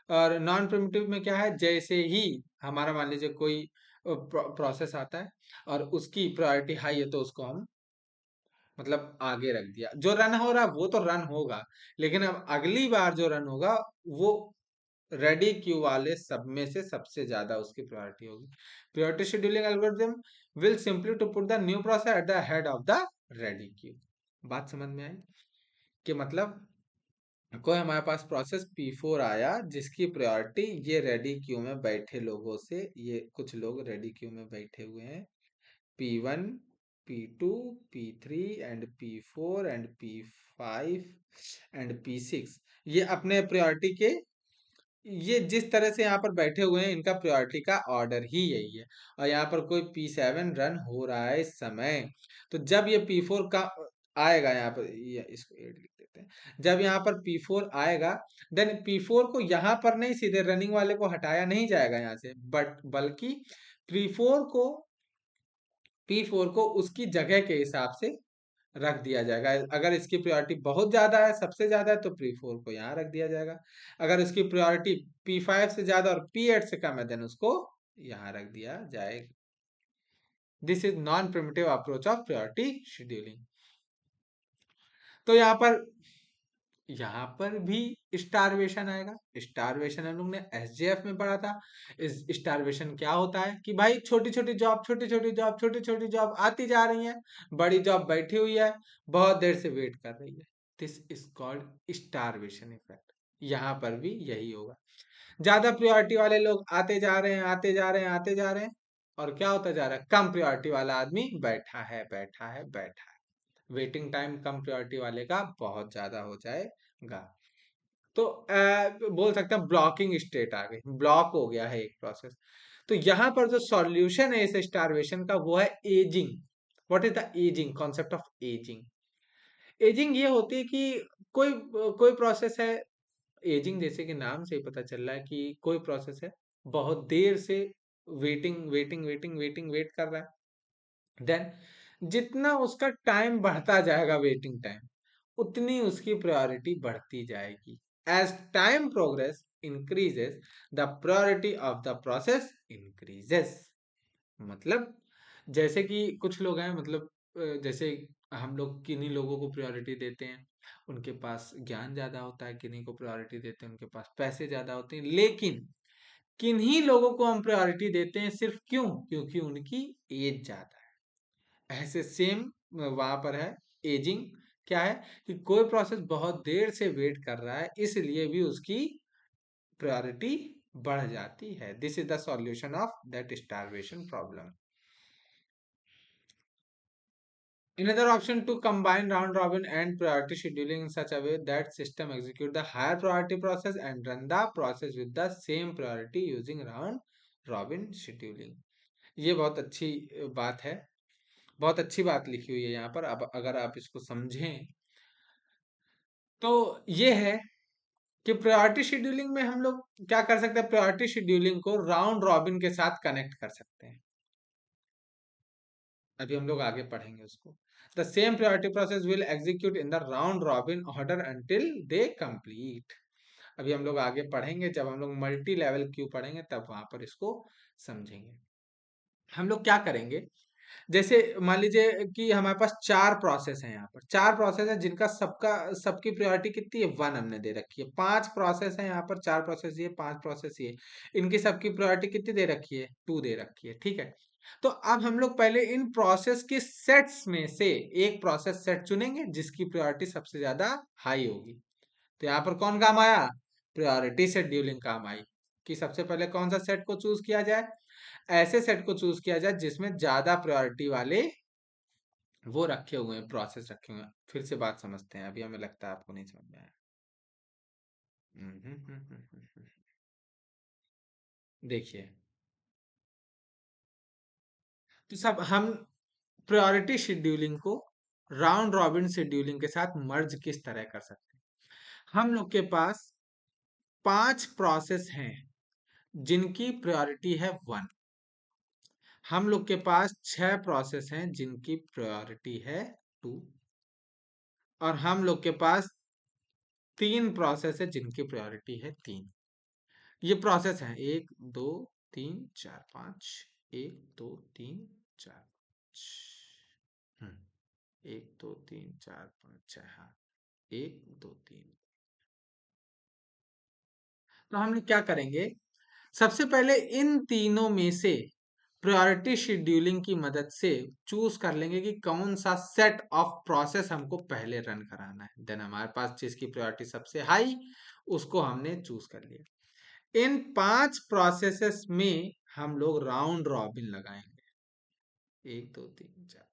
और नॉन प्रिमिटिव में क्या है, जैसे ही हमारा मान लीजिए कोई प्रोसेस आता है और उसकी प्रायोरिटी हाई है तो उसको हम मतलब आगे रख दिया। जो रन हो रहा है वो तो रन होगा, लेकिन अब अगली बार जो रन होगा वो रेडी क्यू वाले सब में से सबसे ज्यादा उसकी प्रायोरिटी होगी। Priority scheduling algorithm will simply to put the new process at the head of the ready queue. बात समझ में आई कि मतलब कोई हमारे पास प्रोसेस P4 आया जिसकी प्रायोरिटी ये रेडी क्यू में बैठे लोगों से, ये कुछ लोग रेडी क्यू में बैठे हुए हैं, P1, P2, P3 and P4 and P5 and P6। ये अपने प्रायोरिटी के, ये जिस तरह से यहाँ पर बैठे हुए हैं इनका प्रायोरिटी का ऑर्डर ही यही है। और यहाँ पर कोई P7 रन हो रहा है इस समय, तो जब ये P4 का आएगा यहाँ पर, इसको 8 लिख देते हैं। जब यहाँ पर P4 आएगा, देन P4 को यहाँ पर नहीं, सीधे रनिंग वाले को हटाया नहीं जाएगा यहाँ से, बट बल्कि P4 को P4 को उसकी जगह के हिसाब से रख दिया जाएगा। अगर इसकी प्रायोरिटी बहुत ज्यादा है, सबसे ज्यादा है, तो P4 को यहाँ रख दिया जाएगा। अगर इसकी प्रायोरिटी P5 से ज्यादा और P8 से कम है, देन उसको यहाँ रख दिया जाएगा। This is non primitive approach of priority scheduling. तो यहाँ पर भी स्टारवेशन आएगा। स्टारवेशन हम लोग ने एसजेएफ में पढ़ा था। इस स्टारवेशन क्या होता है कि भाई छोटी छोटी जॉब, छोटी छोटी जॉब, छोटी छोटी जॉब आती जा रही है, बड़ी जॉब बैठी हुई है, बहुत देर से वेट कर रही है। This is called starvation effect. यहाँ पर भी यही होगा। ज्यादा प्रायोरिटी वाले लोग आते जा रहे हैं, आते जा रहे हैं, आते जा रहे हैं, और क्या होता जा रहा है, कम प्रायोरिटी वाला आदमी बैठा है, बैठा है, बैठा है। वेटिंग टाइम कम प्रायोरिटी वाले का बहुत ज्यादा हो जाएगा। तो बोल सकते हैं ब्लॉकिंग स्टेट आ गई, ब्लॉक हो गया है एक प्रोसेस। तो यहाँ पर जो सॉल्यूशन है इस स्टारवेशन का, वो है ageing. What is the ageing, concept of ageing? Ageing ये होती है कि कोई कोई प्रोसेस है, एजिंग जैसे कि नाम से ही पता चल रहा है कि कोई प्रोसेस है बहुत देर से waiting waiting waiting waiting wait कर रहा है। देन जितना उसका टाइम बढ़ता जाएगा, वेटिंग टाइम, उतनी उसकी प्रायोरिटी बढ़ती जाएगी। As time progress increases, the priority of the process increases. मतलब जैसे कि कुछ लोग हैं, मतलब जैसे हम लोग किन्हीं लोगों को प्रायोरिटी देते हैं, उनके पास ज्ञान ज्यादा होता है, किन्हीं को प्रायोरिटी देते हैं, उनके पास पैसे ज्यादा होते हैं, लेकिन किन्हीं लोगों को हम प्रायोरिटी देते हैं सिर्फ क्यों, क्योंकि उनकी एज ज्यादा है। ऐसे सेम वहां पर है एजिंग। क्या है कि कोई प्रोसेस बहुत देर से वेट कर रहा है, इसलिए भी उसकी प्रायोरिटी बढ़ जाती है। This is the solution of that starvation problem. Another option to combine round robin and priority scheduling in such a way that system execute the higher priority process and run the process with the same priority using round robin scheduling। ये बहुत अच्छी बात है, बहुत अच्छी बात लिखी हुई है यहाँ पर। अब अगर आप इसको समझें तो ये है कि प्रायोरिटी शेड्यूलिंग में हम लोग क्या कर सकते हैं, प्रायोरिटी शेड्यूलिंग को राउंड रॉबिन के साथ कनेक्ट कर सकते हैं। अभी हम लोग आगे पढ़ेंगे उसको। The same priority process will execute in the round robin order until they complete. अभी हम लोग आगे पढ़ेंगे, जब हम लोग मल्टी लेवल क्यू पढ़ेंगे तब वहां पर इसको समझेंगे। हम लोग क्या करेंगे, जैसे मान लीजिए कि हमारे पास 4 प्रोसेस हैं, यहाँ पर 4 प्रोसेस है जिनका सबकी प्रायोरिटी कितनी है, 1 हमने दे रखी है। 5 प्रोसेस है यहाँ पर, 4 प्रोसेस ये, 5 प्रोसेस ये, इनकी सबकी प्रायोरिटी कितनी दे रखी है, 2 दे रखी है। ठीक है, तो अब हम लोग पहले इन प्रोसेस के सेट्स में से एक प्रोसेस सेट चुनेंगे जिसकी प्रायोरिटी सबसे ज्यादा हाई होगी। तो यहाँ पर कौन काम आया, प्रायोरिटी शेड्यूलिंग काम आई, कि सबसे पहले कौन सा सेट को चूज किया जाए, ऐसे सेट को चूज किया जाए जिसमें ज्यादा प्रायोरिटी वाले वो रखे हुए हैं, प्रोसेस रखे हुए हैं। फिर से बात समझते हैं, अभी हमें लगता है आपको नहीं समझ में आया। हम्म, हम्म, हम्म, हम्म, देखिए, तो सब हम प्रायोरिटी शेड्यूलिंग को राउंड रॉबिन शेड्यूलिंग के साथ मर्ज किस तरह कर सकते हैं। हम लोग के पास 5 प्रोसेस हैं जिनकी प्रायोरिटी है 1। हम लोग के पास 6 प्रोसेस हैं जिनकी प्रायोरिटी है 2। और हम लोग के पास 3 प्रोसेस है जिनकी प्रायोरिटी है 3। ये प्रोसेस है 1 2 3 4 5, 1 2 3 4 5। 1 2 3 4 5 6, हाँ, 1 2 3। तो हम लोग क्या करेंगे, सबसे पहले इन तीनों में से प्रायोरिटी शेड्यूलिंग की मदद से चूज कर लेंगे कि कौन सा सेट ऑफ प्रोसेस हमको पहले रन कराना है। देन हमारे पास जिसकी प्रायोरिटी सबसे हाई, उसको हमने चूज कर लिया। इन 5 प्रोसेसेस में हम लोग राउंड रॉबिन लगाएंगे, 1 2 3 4,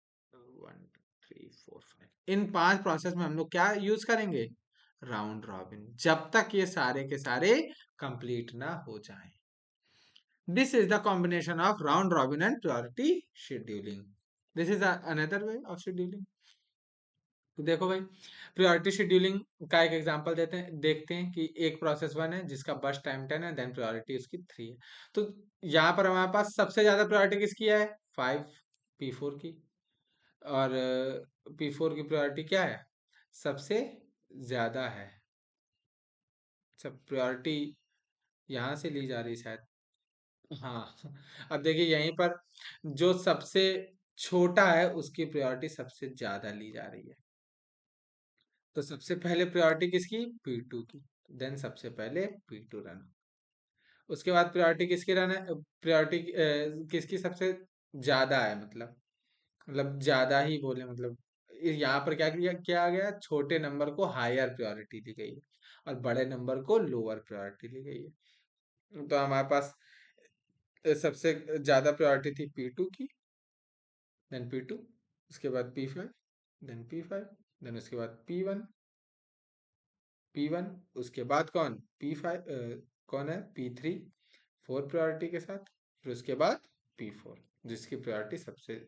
1 2 3 4 5। इन 5 प्रोसेस में हम लोग क्या यूज करेंगे, राउंड रॉबिन, जब तक ये सारे के सारे कंप्लीट ना हो जाएं। This is the combination of round robin and priority scheduling. This is another way of scheduling. तो देखो भाई, प्रायोरिटी शेड्यूलिंग का एक एग्जांपल देते हैं, देखते हैं कि एक प्रोसेस 1 है जिसका बर्स्ट टाइम 10 है, देन प्रायोरिटी उसकी 3 है। तो यहाँ पर हमारे पास सबसे ज्यादा प्रायोरिटी किसकी है? 5 P4 की। और P4 की प्रायोरिटी क्या है? सबसे ज्यादा है। सब प्रायोरिटी यहाँ से ली जा रही है शायद। हाँ। अब देखिए यहीं पर जो सबसे छोटा है उसकी प्रायोरिटी सबसे ज्यादा ली जा रही है। तो सबसे पहले प्रायोरिटी किसकी? P2 की। देन सबसे पहले P2 रन। उसके बाद प्रायोरिटी किसकी रन है? प्रायोरिटी किसकी सबसे ज्यादा है, मतलब ज्यादा ही बोले, मतलब यहाँ पर क्या आ गया? छोटे नंबर को हायर प्रायोरिटी दी गई है और बड़े नंबर को लोअर प्रायोरिटी दी गई है। तो हमारे पास सबसे ज्यादा प्रायोरिटी थी P2 की, देन P2, उसके बाद P5, देन P5, देन उसके बाद P1, उसके बाद कौन? P5, कौन है? P3, 4 प्रायोरिटी के साथ, फिर उसके बाद P4, जिसकी प्रायोरिटी सबसे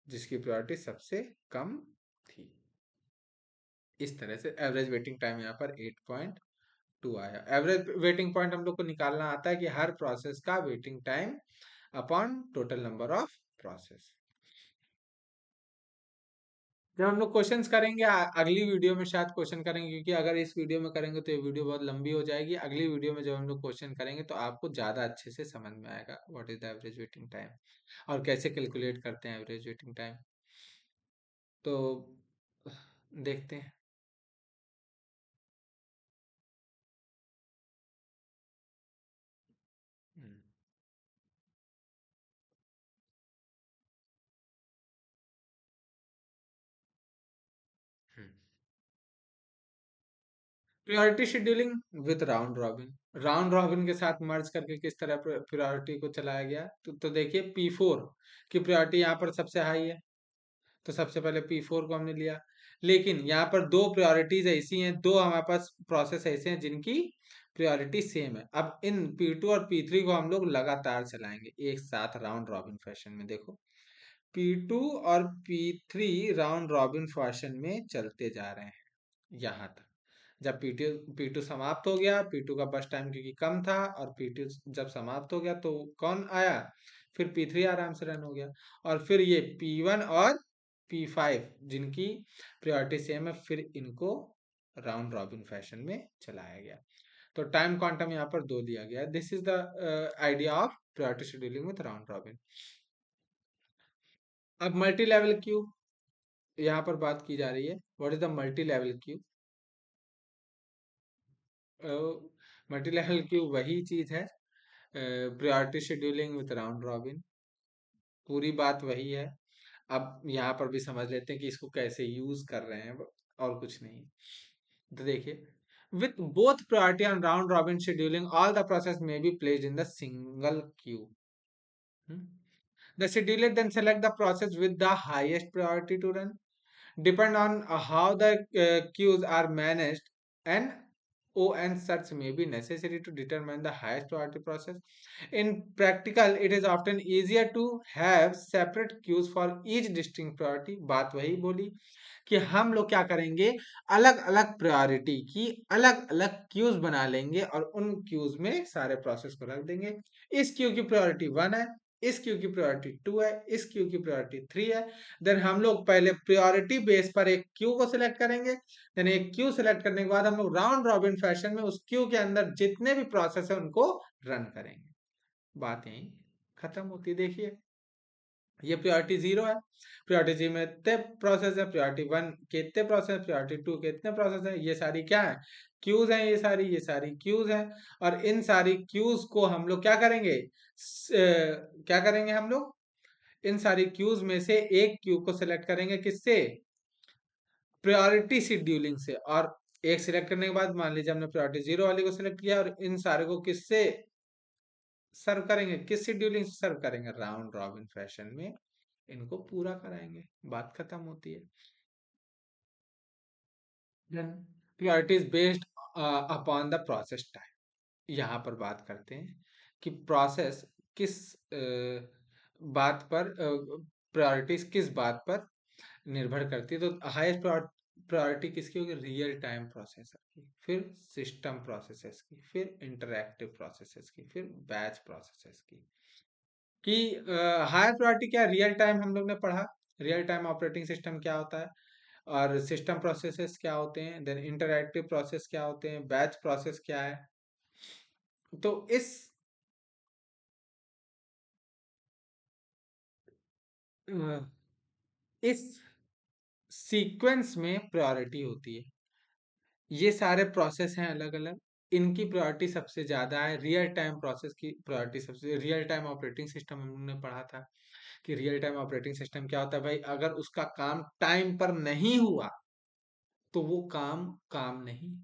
जिसकी प्रायोरिटी सबसे कम थी। इस तरह से एवरेज वेटिंग टाइम यहाँ पर 8.2 आया। एवरेज वेटिंग पॉइंट हम लोग को निकालना आता है कि हर प्रोसेस का waiting time upon total number of process. जब हम लोग क्वेश्चंस करेंगे अगली वीडियो में शायद क्वेश्चन करेंगे, क्योंकि अगर इस वीडियो में करेंगे तो ये वीडियो बहुत लंबी हो जाएगी। अगली वीडियो में जब हम लोग क्वेश्चन करेंगे तो आपको ज़्यादा अच्छे से समझ में आएगा what is the average waiting time और कैसे कैलकुलेट करते हैं एवरेज वेटिंग टाइम। तो देखते हैं। हम्म, हम्म। Priority scheduling with round robin. Round robin के साथ मर्ज करके किस तरह प्रायोरिटी को चलाया गया? तो देखिए P4 की प्रायोरिटी यहाँ पर सबसे हाई है, तो सबसे पहले P4 को हमने लिया। लेकिन यहाँ पर दो प्रायोरिटीज ऐसी हैं, दो हमारे पास प्रोसेस ऐसे हैं जिनकी प्रायोरिटी सेम है। अब इन P2 और P3 को हम लोग लगातार चलाएंगे एक साथ राउंड रॉबिन फैशन में। देखो P2 और P3 राउंड रॉबिन फैशन में चलते जा रहे हैं यहाँ तक। जब P2 समाप्त हो गया, P2 का बस टाइम क्योंकि कम था, और P2 जब समाप्त हो गया तो कौन आया? फिर P3 आराम से रन हो गया। और फिर ये P1 और P5 जिनकी प्रायोरिटी सेम है, फिर इनको राउंड रॉबिन फैशन में चलाया गया। तो टाइम क्वांटम यहाँ पर दो दिया गया। This is the idea of priority scheduling with round robin. अब मल्टी लेवल क्यू यहाँ पर बात की जा रही है। What is the multi level Q? Multi level Q वही चीज है, priority scheduling with round robin. पूरी बात वही है। अब यहाँ पर भी समझ लेते हैं कि इसको कैसे यूज कर रहे हैं, और कुछ नहीं। तो देखिए, with both priority and round robin scheduling, all the process may be placed in the single queue. Hmm? The scheduler then select the process with the highest priority to run. Depend on how the queues are managed, and O and search may be necessary to determine the highest priority process. In practical, it is often easier to have separate queues for each distinct priority. बात वही बोली कि हम लोग क्या करेंगे, अलग अलग प्रायोरिटी की अलग अलग क्यूज बना लेंगे और उन क्यूज में सारे प्रोसेस को रख देंगे। इस क्यू की प्रायोरिटी 1 है, इस क्यू की प्रायोरिटी 2 है, इस क्यू की प्रायोरिटी 3 है। देन हम लोग पहले प्रायोरिटी बेस पर एक क्यू को सिलेक्ट करेंगे। देन एक क्यू सिलेक्ट करने के बाद हम लोग राउंड रॉबिन फैशन में उस क्यू के अंदर जितने भी प्रोसेस है उनको रन करेंगे। बात यही खत्म होती है। देखिए ये प्रायोरिटी 0 है, प्रायोरिटी 0 में इतने प्रोसेस है, प्रायोरिटी 1 के इतने प्रोसेस, प्रायोरिटी 2 के इतने प्रोसेस है। ये सारी क्या है? क्यूज हैं। ये सारी क्यूज हैं। और इन सारी क्यूज को हम लोग क्या करेंगे? क्या करेंगे हम लोग? इन सारी क्यूज में से एक क्यू को सिलेक्ट करेंगे, किससे? प्रायोरिटी शेड्यूलिंग से। और एक सिलेक्ट करने के बाद मान लीजिए हमने प्रायोरिटी 0 वाली को सिलेक्ट किया, और इन सारे को किससे सर्व करेंगे? किस शेड्यूलिंग से सर्व करेंगे? राउंड रॉबिन फैशन में इनको पूरा कराएंगे। बात खत्म होती है। Then priority is based upon the process time. यहाँ पर बात करते हैं कि प्रोसेस किस बात पर, प्रायोरिटीज किस बात पर निर्भर करती है। तो हाईएस्ट प्रायोरिटी किसकी होगी? रियल टाइम प्रोसेसर की, फिर सिस्टम प्रोसेसर्स की, फिर इंटरैक्टिव प्रोसेसर्स की, फिर बैच प्रोसेसर्स की। कि हायर प्रायोरिटी क्या, रियल टाइम हम लोग ने पढ़ा, रियल टाइम ऑपरेटिंग सिस्टम क्या होता है, और सिस्टम प्रोसेसेस क्या होते हैं, देन इंटरैक्टिव प्रोसेस क्या होते हैं, बैच प्रोसेस क्या है। तो अ, इस सीक्वेंस में प्रायोरिटी होती है। ये सारे प्रोसेस हैं अलग अलग, इनकी प्रायोरिटी सबसे ज्यादा है। रियल टाइम प्रोसेस की प्रायोरिटी सबसे, रियल टाइम ऑपरेटिंग सिस्टम हम लोगों ने पढ़ा था कि रियल टाइम ऑपरेटिंग सिस्टम क्या होता है भाई, अगर उसका काम टाइम पर नहीं हुआ तो वो काम काम नहीं।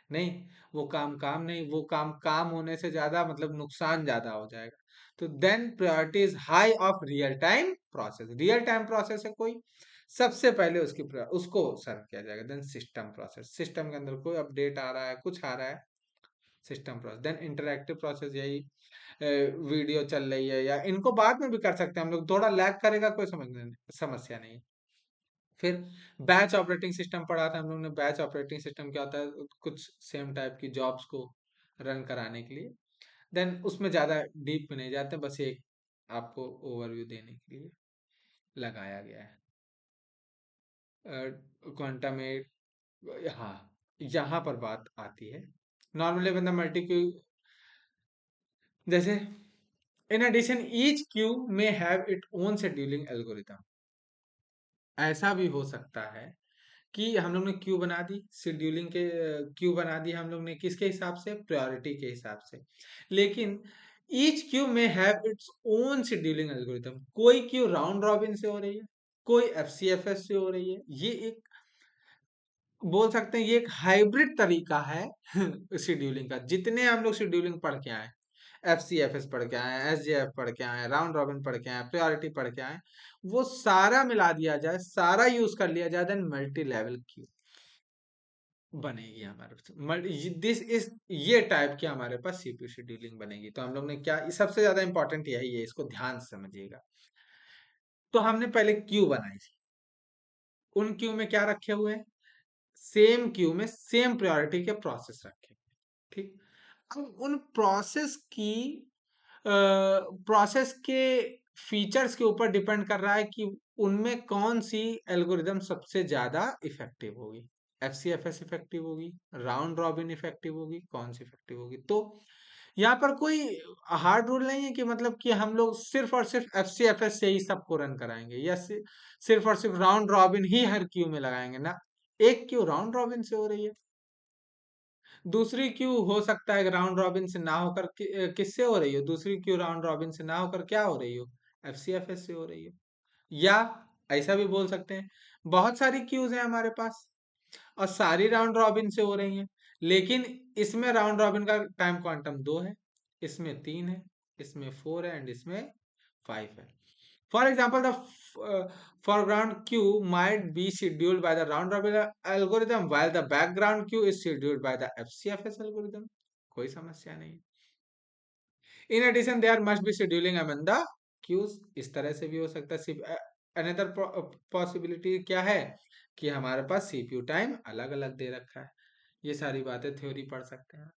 नहीं, वो काम काम नहीं, वो काम होने से ज्यादा मतलब नुकसान ज्यादा हो जाएगा। तो then priority is high of real time process. Real time process है कोई, सबसे पहले उसको सर्व किया जाएगा। देन सिस्टम प्रोसेस, सिस्टम के अंदर कोई अपडेट आ रहा है, कुछ आ रहा है, system process. Then interactive process, यही वीडियो चल रही है, या इनको बाद में भी कर सकते हैं हम लोग, थोड़ा लैग करेगा, कोई समस्या नहीं। फिर बैच ऑपरेटिंग सिस्टम पढ़ा था हम लोग ने। बैच ऑपरेटिंग सिस्टम क्या होता है, कुछ सेम टाइप की जॉब्स को रन कराने के लिए। देन उसमें ज़्यादा डीप में नहीं जाते, बस एक आपको ओवरव्यू देने के लिए लगाया गया है। क्वांटम में, हाँ, यहाँ पर बात आती है। नॉर्मली बंदा मल्टी क्यू, जैसे इन एडिशन ईच क्यू में have it own scheduling algorithm. ऐसा भी हो सकता है कि हम लोग ने क्यू बना दी, शेड्यूलिंग के क्यू बना दी हम लोग ने, किसके हिसाब से? प्रायोरिटी के हिसाब से। लेकिन ईच क्यू में have its own scheduling algorithm. कोई क्यू राउंड रॉबिन से हो रही है, कोई एफसीएफएस से हो रही है। ये एक, बोल सकते हैं ये एक हाइब्रिड तरीका है शेड्यूलिंग का। जितने हम लोग शेड्यूलिंग पढ़ के आए, एफसीएफएस पढ़ के आए, एसजेएफ पढ़ के आए, राउंड रॉबिन पढ़ के आए, प्रायोरिटी पढ़ के आए, वो सारा मिला दिया जाए, सारा यूज कर लिया जाए, देन मल्टी लेवल क्यू बनेगी हमारे पास। दिस इज, ये टाइप की हमारे पास सीपीयू शेड्यूलिंग बनेगी। तो हम लोग ने क्या, सबसे ज्यादा इंपॉर्टेंट यही है, इसको ध्यान से समझिएगा। तो हमने पहले क्यू बनाई थी, उन क्यू में क्या रखे हुए हैं? सेम क्यू में सेम प्रायोरिटी के प्रोसेस रखे हुए हैं, ठीक। अब उन प्रोसेस के फीचर्स के ऊपर डिपेंड कर रहा है कि उनमें कौन सी एल्गोरिदम सबसे ज्यादा इफेक्टिव होगी। एफसीएफएस इफेक्टिव होगी, राउंड रॉबिन इफेक्टिव होगी, कौन सी इफेक्टिव होगी। तो यहाँ पर कोई हार्ड रूल नहीं है कि मतलब कि हम लोग सिर्फ और सिर्फ एफसीएफएस से ही सबको रन कराएंगे, या सिर्फ और सिर्फ राउंड रॉबिन ही हर क्यू में लगाएंगे ना। एक क्यू राउंड रॉबिन से हो रही है, दूसरी क्यू हो सकता है राउंड रॉबिन से ना होकर किससे हो रही हो, दूसरी क्यू राउंड रॉबिन से ना होकर क्या हो रही हो, एफसीएफएस से हो रही हो। या ऐसा भी बोल सकते हैं, बहुत सारी क्यूज हैं हमारे पास और सारी राउंड रॉबिन से हो रही हैं, लेकिन इसमें राउंड रॉबिन का टाइम क्वांटम 2 है, इसमें 3 है, इसमें 4 है, एंड इसमें 5 है। For example, the foreground queue might be scheduled by the round robin algorithm, while the background queue is scheduled by the FCFS algorithm. कोई समस्या नहीं। In addition, there must be scheduling among the queues. इस तरह से भी हो सकता है। सिर्फ another possibility क्या है कि हमारे पास सीपीयू टाइम अलग अलग दे रखा है। ये सारी बातें थ्योरी पढ़ सकते हैं।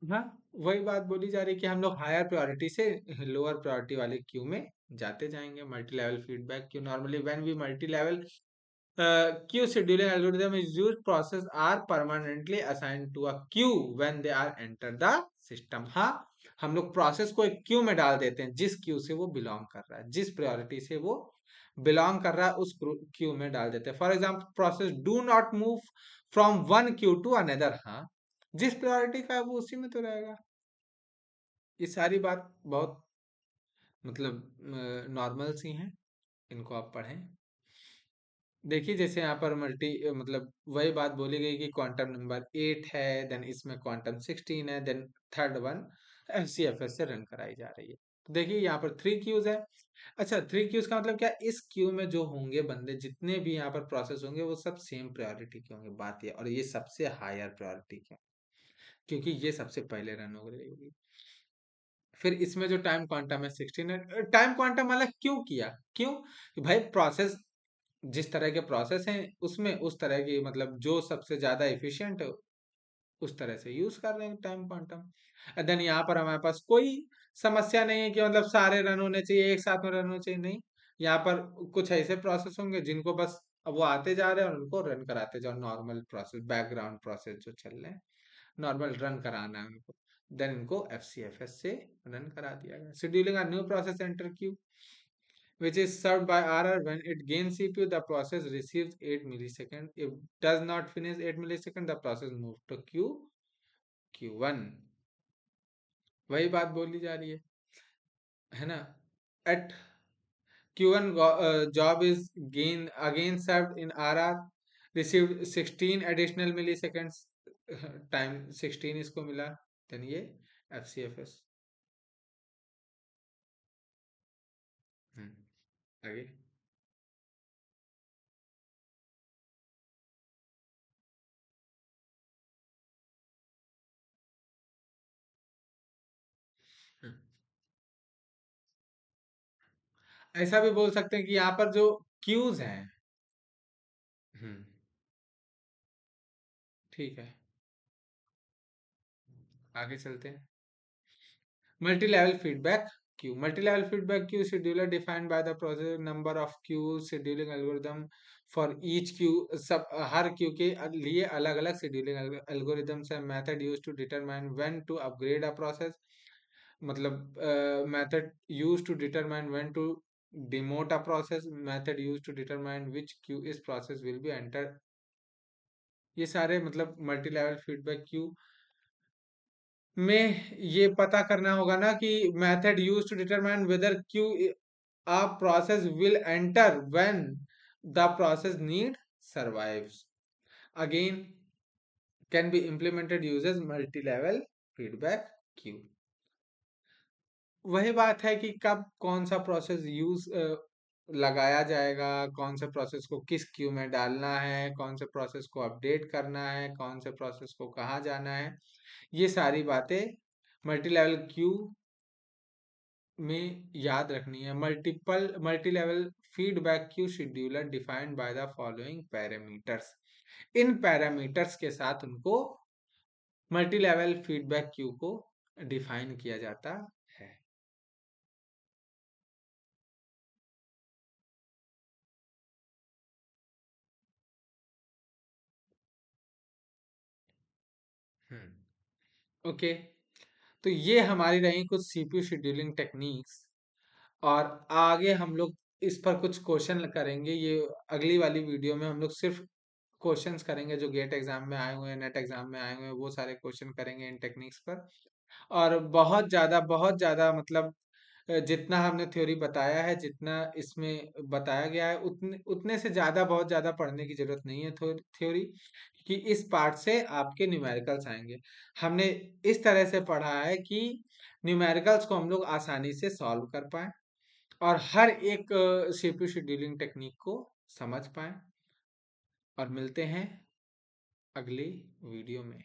हाँ, वही बात बोली जा रही है कि हम लोग हायर प्रायोरिटी से लोअर प्रायोरिटी वाले क्यू में जाते जाएंगे। Multi level feedback queue, normally when we multi level queue scheduling algorithm is used, process are permanently assigned to a queue when they are enter the system। हाँ, हम लोग process को एक Q में डाल देते हैं, जिस क्यू से वो बिलोंग कर रहा है, जिस प्रायोरिटी से वो बिलोंग कर रहा है उस क्यू में डाल देते हैं। For example, process do not move from one queue to another. हाँ, जिस प्रायोरिटी का है वो उसी में तो रहेगा। ये सारी बात बहुत मतलब नॉर्मल सी हैं, इनको आप पढ़ें। देखिए जैसे यहाँ पर मतलब वही बात बोली गई कि क्वांटम नंबर 8 है, देन इसमें क्वांटम 16 है, देन थर्ड वन एफसीएफएस से रन कराई जा रही है। तो देखिए यहाँ पर 3 क्यूज है। अच्छा, 3 क्यूज का मतलब क्या, इस क्यू में जो होंगे बंदे, जितने भी यहाँ पर प्रोसेस होंगे, वो सब सेम प्रायोरिटी के होंगे। बात ये, और ये सबसे हायर प्रायोरिटी के, क्योंकि ये सबसे पहले रन हो रही होगी। फिर इसमें जो टाइम क्वांटम है 16 है। टाइम क्वांटम वाला क्यों किया? क्यों? कि भाई प्रोसेस, जिस तरह के प्रोसेस हैं उसमें उस तरह की मतलब जो सबसे ज्यादा एफिशिएंट उस तरह से यूज कर रहे हैं टाइम क्वांटम। देन यहाँ पर हमारे पास कोई समस्या नहीं है कि मतलब सारे रन होने चाहिए, एक साथ में रन होने चाहिए, नहीं। यहाँ पर कुछ ऐसे प्रोसेस होंगे जिनको बस अब वो आते जा रहे हैं और उनको रन कराते जाओ, नॉर्मल प्रोसेस, बैकग्राउंड प्रोसेस जो चल रहे हैं, नॉर्मल रन कराना है उनको। देन इनको एफसीएफएस से रन करा दिया गया। Scheduling a new process enter Q which is served by RR. When it gains CPU, the process receives 8 milliseconds. If does not finish 8 milliseconds, the process moves to Q1। वही बात बोली जा रही है ना? At Q1 job is gain again served in RR, received 16 additional milliseconds, time 16 इसको मिला, then ये FCFS। आगे। हम्म, ऐसा भी बोल सकते हैं कि यहाँ पर जो क्यूज हैं, हम्म, ठीक है, आगे चलते हैं। Multi-level feedback queue. Multi-level feedback queue scheduler defined by the process number of queue scheduling algorithm for each queue। सब हर queue के लिए अलग अलग scheduling algorithms है। Method used to determine when to upgrade a process, मतलब method used to determine when to demote a process, method used to determine which queue is process will be entered। ये सारे मतलब multi level feedback Q में ये पता करना होगा ना कि method use to determine whether queue a process will enter when the process need survives again can be implemented uses multi-level feedback queue। वही बात है कि कब कौन सा प्रोसेस यूज लगाया जाएगा, कौन से प्रोसेस को किस क्यू में डालना है, कौन से प्रोसेस को अपडेट करना है, कौन से प्रोसेस को कहाँ जाना है, ये सारी बातें मल्टी लेवल क्यू में याद रखनी है। Multi level feedback Q scheduler defined by the following parameters. In parameters के साथ उनको मल्टी लेवल फीडबैक क्यू को डिफाइन किया जाता है। ओके, तो ये हमारी रही कुछ सीपीयू शेड्यूलिंग टेक्निक्स, और आगे हम लोग इस पर कुछ क्वेश्चन करेंगे। ये अगली वाली वीडियो में हम लोग सिर्फ क्वेश्चंस करेंगे जो गेट एग्जाम में आए हुए हैं, नेट एग्जाम में आए हुए हैं, वो सारे क्वेश्चन करेंगे इन टेक्निक्स पर। और बहुत ज्यादा मतलब जितना हमने थ्योरी बताया है, जितना इसमें बताया गया है, उतने उतने से ज्यादा बहुत ज्यादा पढ़ने की जरूरत नहीं है थ्योरी, कि इस पार्ट से आपके न्यूमेरिकल्स आएंगे। हमने इस तरह से पढ़ा है कि न्यूमेरिकल्स को हम लोग आसानी से सॉल्व कर पाए और हर एक सीपीयू शेड्यूलिंग टेक्निक को समझ पाए। और मिलते हैं अगली वीडियो में।